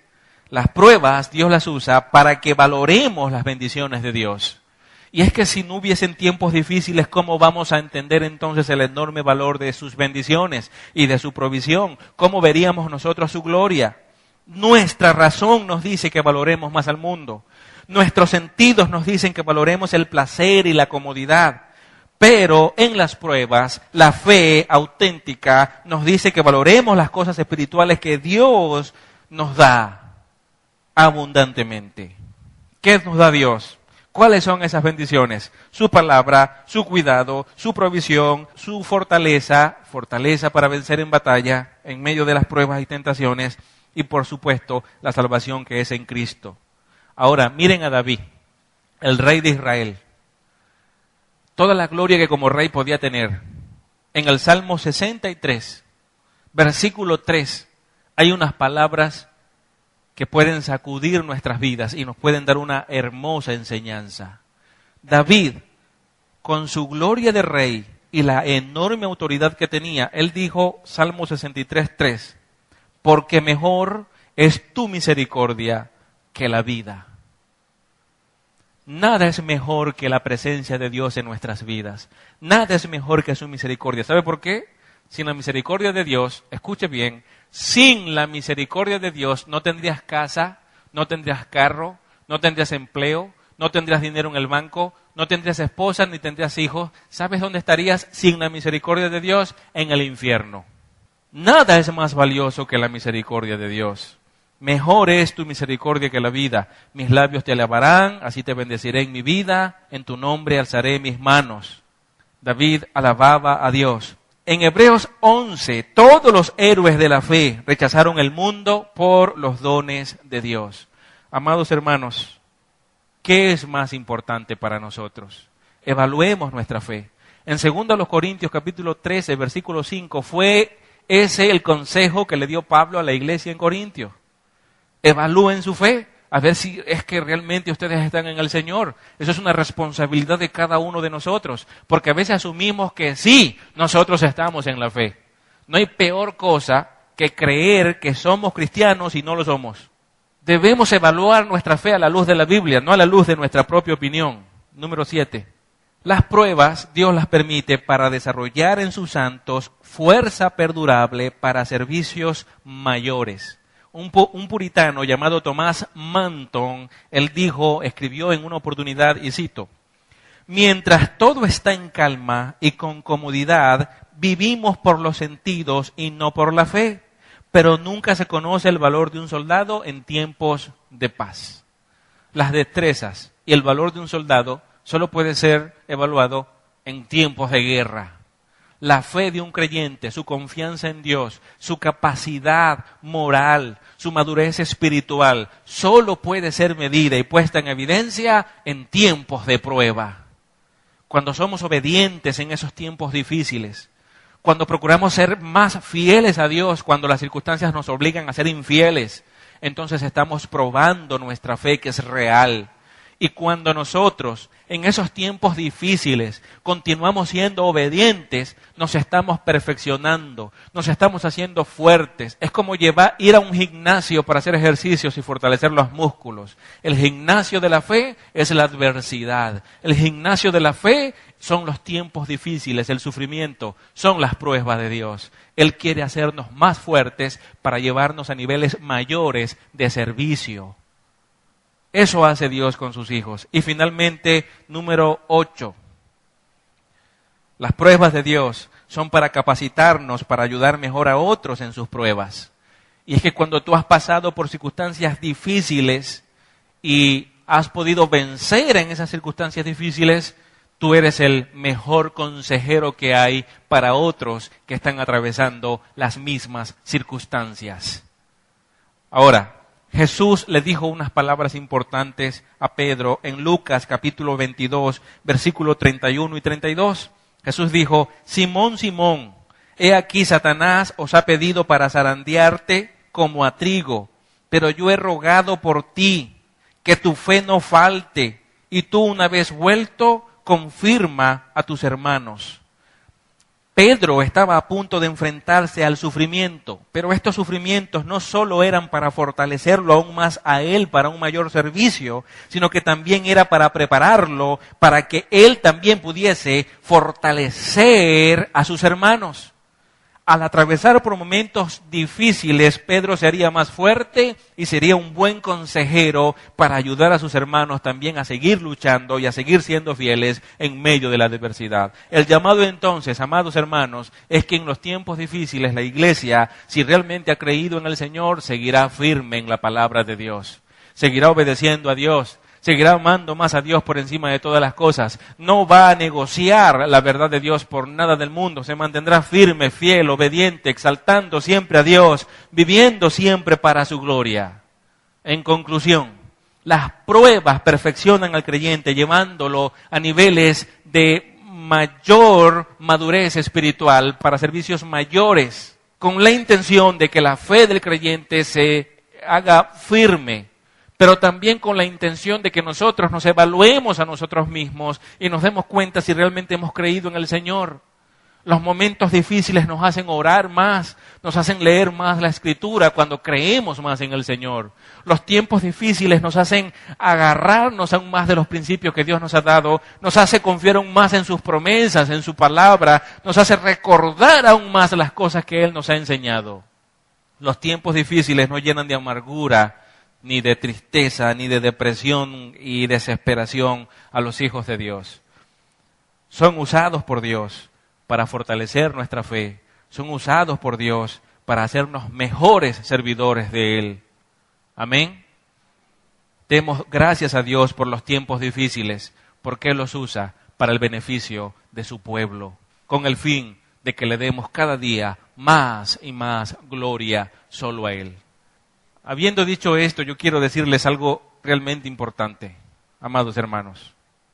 Las pruebas Dios las usa para que valoremos las bendiciones de Dios. Y es que si no hubiesen tiempos difíciles, ¿cómo vamos a entender entonces el enorme valor de sus bendiciones y de su provisión? ¿Cómo veríamos nosotros su gloria? Nuestra razón nos dice que valoremos más al mundo. Nuestros sentidos nos dicen que valoremos el placer y la comodidad. Pero en las pruebas, la fe auténtica nos dice que valoremos las cosas espirituales que Dios nos da abundantemente. ¿Qué nos da Dios? ¿Cuáles son esas bendiciones? Su palabra, su cuidado, su provisión, su fortaleza para vencer en batalla, en medio de las pruebas y tentaciones, y por supuesto, la salvación que es en Cristo. Ahora, miren a David, el rey de Israel. Toda la gloria que como rey podía tener. En el Salmo 63, versículo 3, hay unas palabras que pueden sacudir nuestras vidas y nos pueden dar una hermosa enseñanza. David, con su gloria de rey y la enorme autoridad que tenía, él dijo, Salmo 63, 3, porque mejor es tu misericordia que la vida. Nada es mejor que la presencia de Dios en nuestras vidas. Nada es mejor que su misericordia. ¿Sabe por qué? Sin la misericordia de Dios, escuche bien, sin la misericordia de Dios no tendrías casa, no tendrías carro, no tendrías empleo, no tendrías dinero en el banco, no tendrías esposa ni tendrías hijos. ¿Sabes dónde estarías sin la misericordia de Dios? En el infierno. Nada es más valioso que la misericordia de Dios. Mejor es tu misericordia que la vida. Mis labios te alabarán, así te bendeciré en mi vida, en tu nombre alzaré mis manos. David alababa a Dios. En Hebreos 11, todos los héroes de la fe rechazaron el mundo por los dones de Dios. Amados hermanos, ¿qué es más importante para nosotros? Evaluemos nuestra fe. En 2 Corintios capítulo 13, versículo 5, fue ese el consejo que le dio Pablo a la iglesia en Corintios. Evalúen su fe, a ver si es que realmente ustedes están en el Señor. Eso es una responsabilidad de cada uno de nosotros, porque a veces asumimos que sí, nosotros estamos en la fe. No hay peor cosa que creer que somos cristianos y no lo somos. Debemos evaluar nuestra fe a la luz de la Biblia, no a la luz de nuestra propia opinión. Número 7. Las pruebas Dios las permite para desarrollar en sus santos fuerza perdurable para servicios mayores. Un puritano llamado Tomás Manton, él escribió en una oportunidad, y cito, mientras todo está en calma y con comodidad, vivimos por los sentidos y no por la fe, pero nunca se conoce el valor de un soldado en tiempos de paz. Las destrezas y el valor de un soldado solo puede ser evaluado en tiempos de guerra. La fe de un creyente, su confianza en Dios, su capacidad moral, su madurez espiritual, solo puede ser medida y puesta en evidencia en tiempos de prueba. cuando somos obedientes en esos tiempos difíciles, cuando procuramos ser más fieles a Dios, cuando las circunstancias nos obligan a ser infieles, entonces estamos probando nuestra fe que es real. Y cuando nosotros, en esos tiempos difíciles, continuamos siendo obedientes, nos estamos perfeccionando, nos estamos haciendo fuertes. Es como ir a un gimnasio para hacer ejercicios y fortalecer los músculos. El gimnasio de la fe es la adversidad. El gimnasio de la fe son los tiempos difíciles, el sufrimiento, son las pruebas de Dios. Él quiere hacernos más fuertes para llevarnos a niveles mayores de servicio. Eso hace Dios con sus hijos. Y finalmente, número 8. Las pruebas de Dios son para capacitarnos, para ayudar mejor a otros en sus pruebas. Y es que cuando tú has pasado por circunstancias difíciles y has podido vencer en esas circunstancias difíciles, tú eres el mejor consejero que hay para otros que están atravesando las mismas circunstancias. Ahora, Jesús le dijo unas palabras importantes a Pedro en Lucas capítulo 22, versículo 31 y 32. Jesús dijo: Simón, Simón, he aquí Satanás os ha pedido para zarandearte como a trigo, pero yo he rogado por ti que tu fe no falte, y tú una vez vuelto, confirma a tus hermanos. Pedro estaba a punto de enfrentarse al sufrimiento, pero estos sufrimientos no solo eran para fortalecerlo aún más a él para un mayor servicio, sino que también era para prepararlo para que él también pudiese fortalecer a sus hermanos. Al atravesar por momentos difíciles, Pedro sería más fuerte y sería un buen consejero para ayudar a sus hermanos también a seguir luchando y a seguir siendo fieles en medio de la adversidad. El llamado entonces, amados hermanos, es que en los tiempos difíciles la iglesia, si realmente ha creído en el Señor, seguirá firme en la palabra de Dios. Seguirá obedeciendo a Dios. Seguirá amando más a Dios por encima de todas las cosas. No va a negociar la verdad de Dios por nada del mundo. Se mantendrá firme, fiel, obediente, exaltando siempre a Dios, viviendo siempre para su gloria. En conclusión, las pruebas perfeccionan al creyente, llevándolo a niveles de mayor madurez espiritual para servicios mayores, con la intención de que la fe del creyente se haga firme, pero también con la intención de que nosotros nos evaluemos a nosotros mismos y nos demos cuenta si realmente hemos creído en el Señor. Los momentos difíciles nos hacen orar más, nos hacen leer más la Escritura cuando creemos más en el Señor. Los tiempos difíciles nos hacen agarrarnos aún más de los principios que Dios nos ha dado, nos hace confiar aún más en sus promesas, en su palabra, nos hace recordar aún más las cosas que Él nos ha enseñado. Los tiempos difíciles no llenan de amargura, ni de tristeza, ni de depresión y desesperación a los hijos de Dios. Son usados por Dios para fortalecer nuestra fe. Son usados por Dios para hacernos mejores servidores de Él. Amén. Demos gracias a Dios por los tiempos difíciles, porque Él los usa para el beneficio de su pueblo, con el fin de que le demos cada día más y más gloria solo a Él. Habiendo dicho esto, yo quiero decirles algo realmente importante, amados hermanos.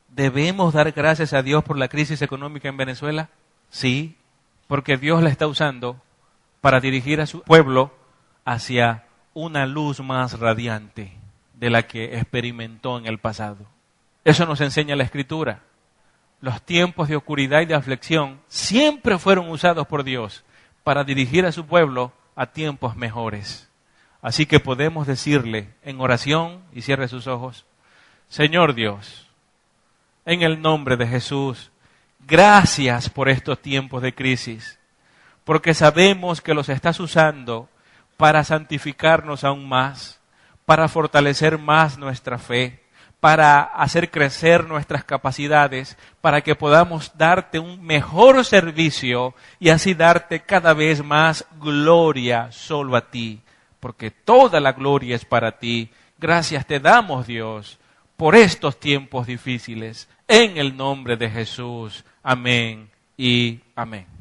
¿Debemos dar gracias a Dios por la crisis económica en Venezuela? Sí, porque Dios la está usando para dirigir a su pueblo hacia una luz más radiante de la que experimentó en el pasado. Eso nos enseña la Escritura. Los tiempos de oscuridad y de aflicción siempre fueron usados por Dios para dirigir a su pueblo a tiempos mejores. Así que podemos decirle en oración, y cierre sus ojos: Señor Dios, en el nombre de Jesús, gracias por estos tiempos de crisis, porque sabemos que los estás usando para santificarnos aún más, para fortalecer más nuestra fe, para hacer crecer nuestras capacidades, para que podamos darte un mejor servicio y así darte cada vez más gloria solo a ti. Porque toda la gloria es para ti. Gracias te damos, Dios, por estos tiempos difíciles. En el nombre de Jesús. Amén y amén.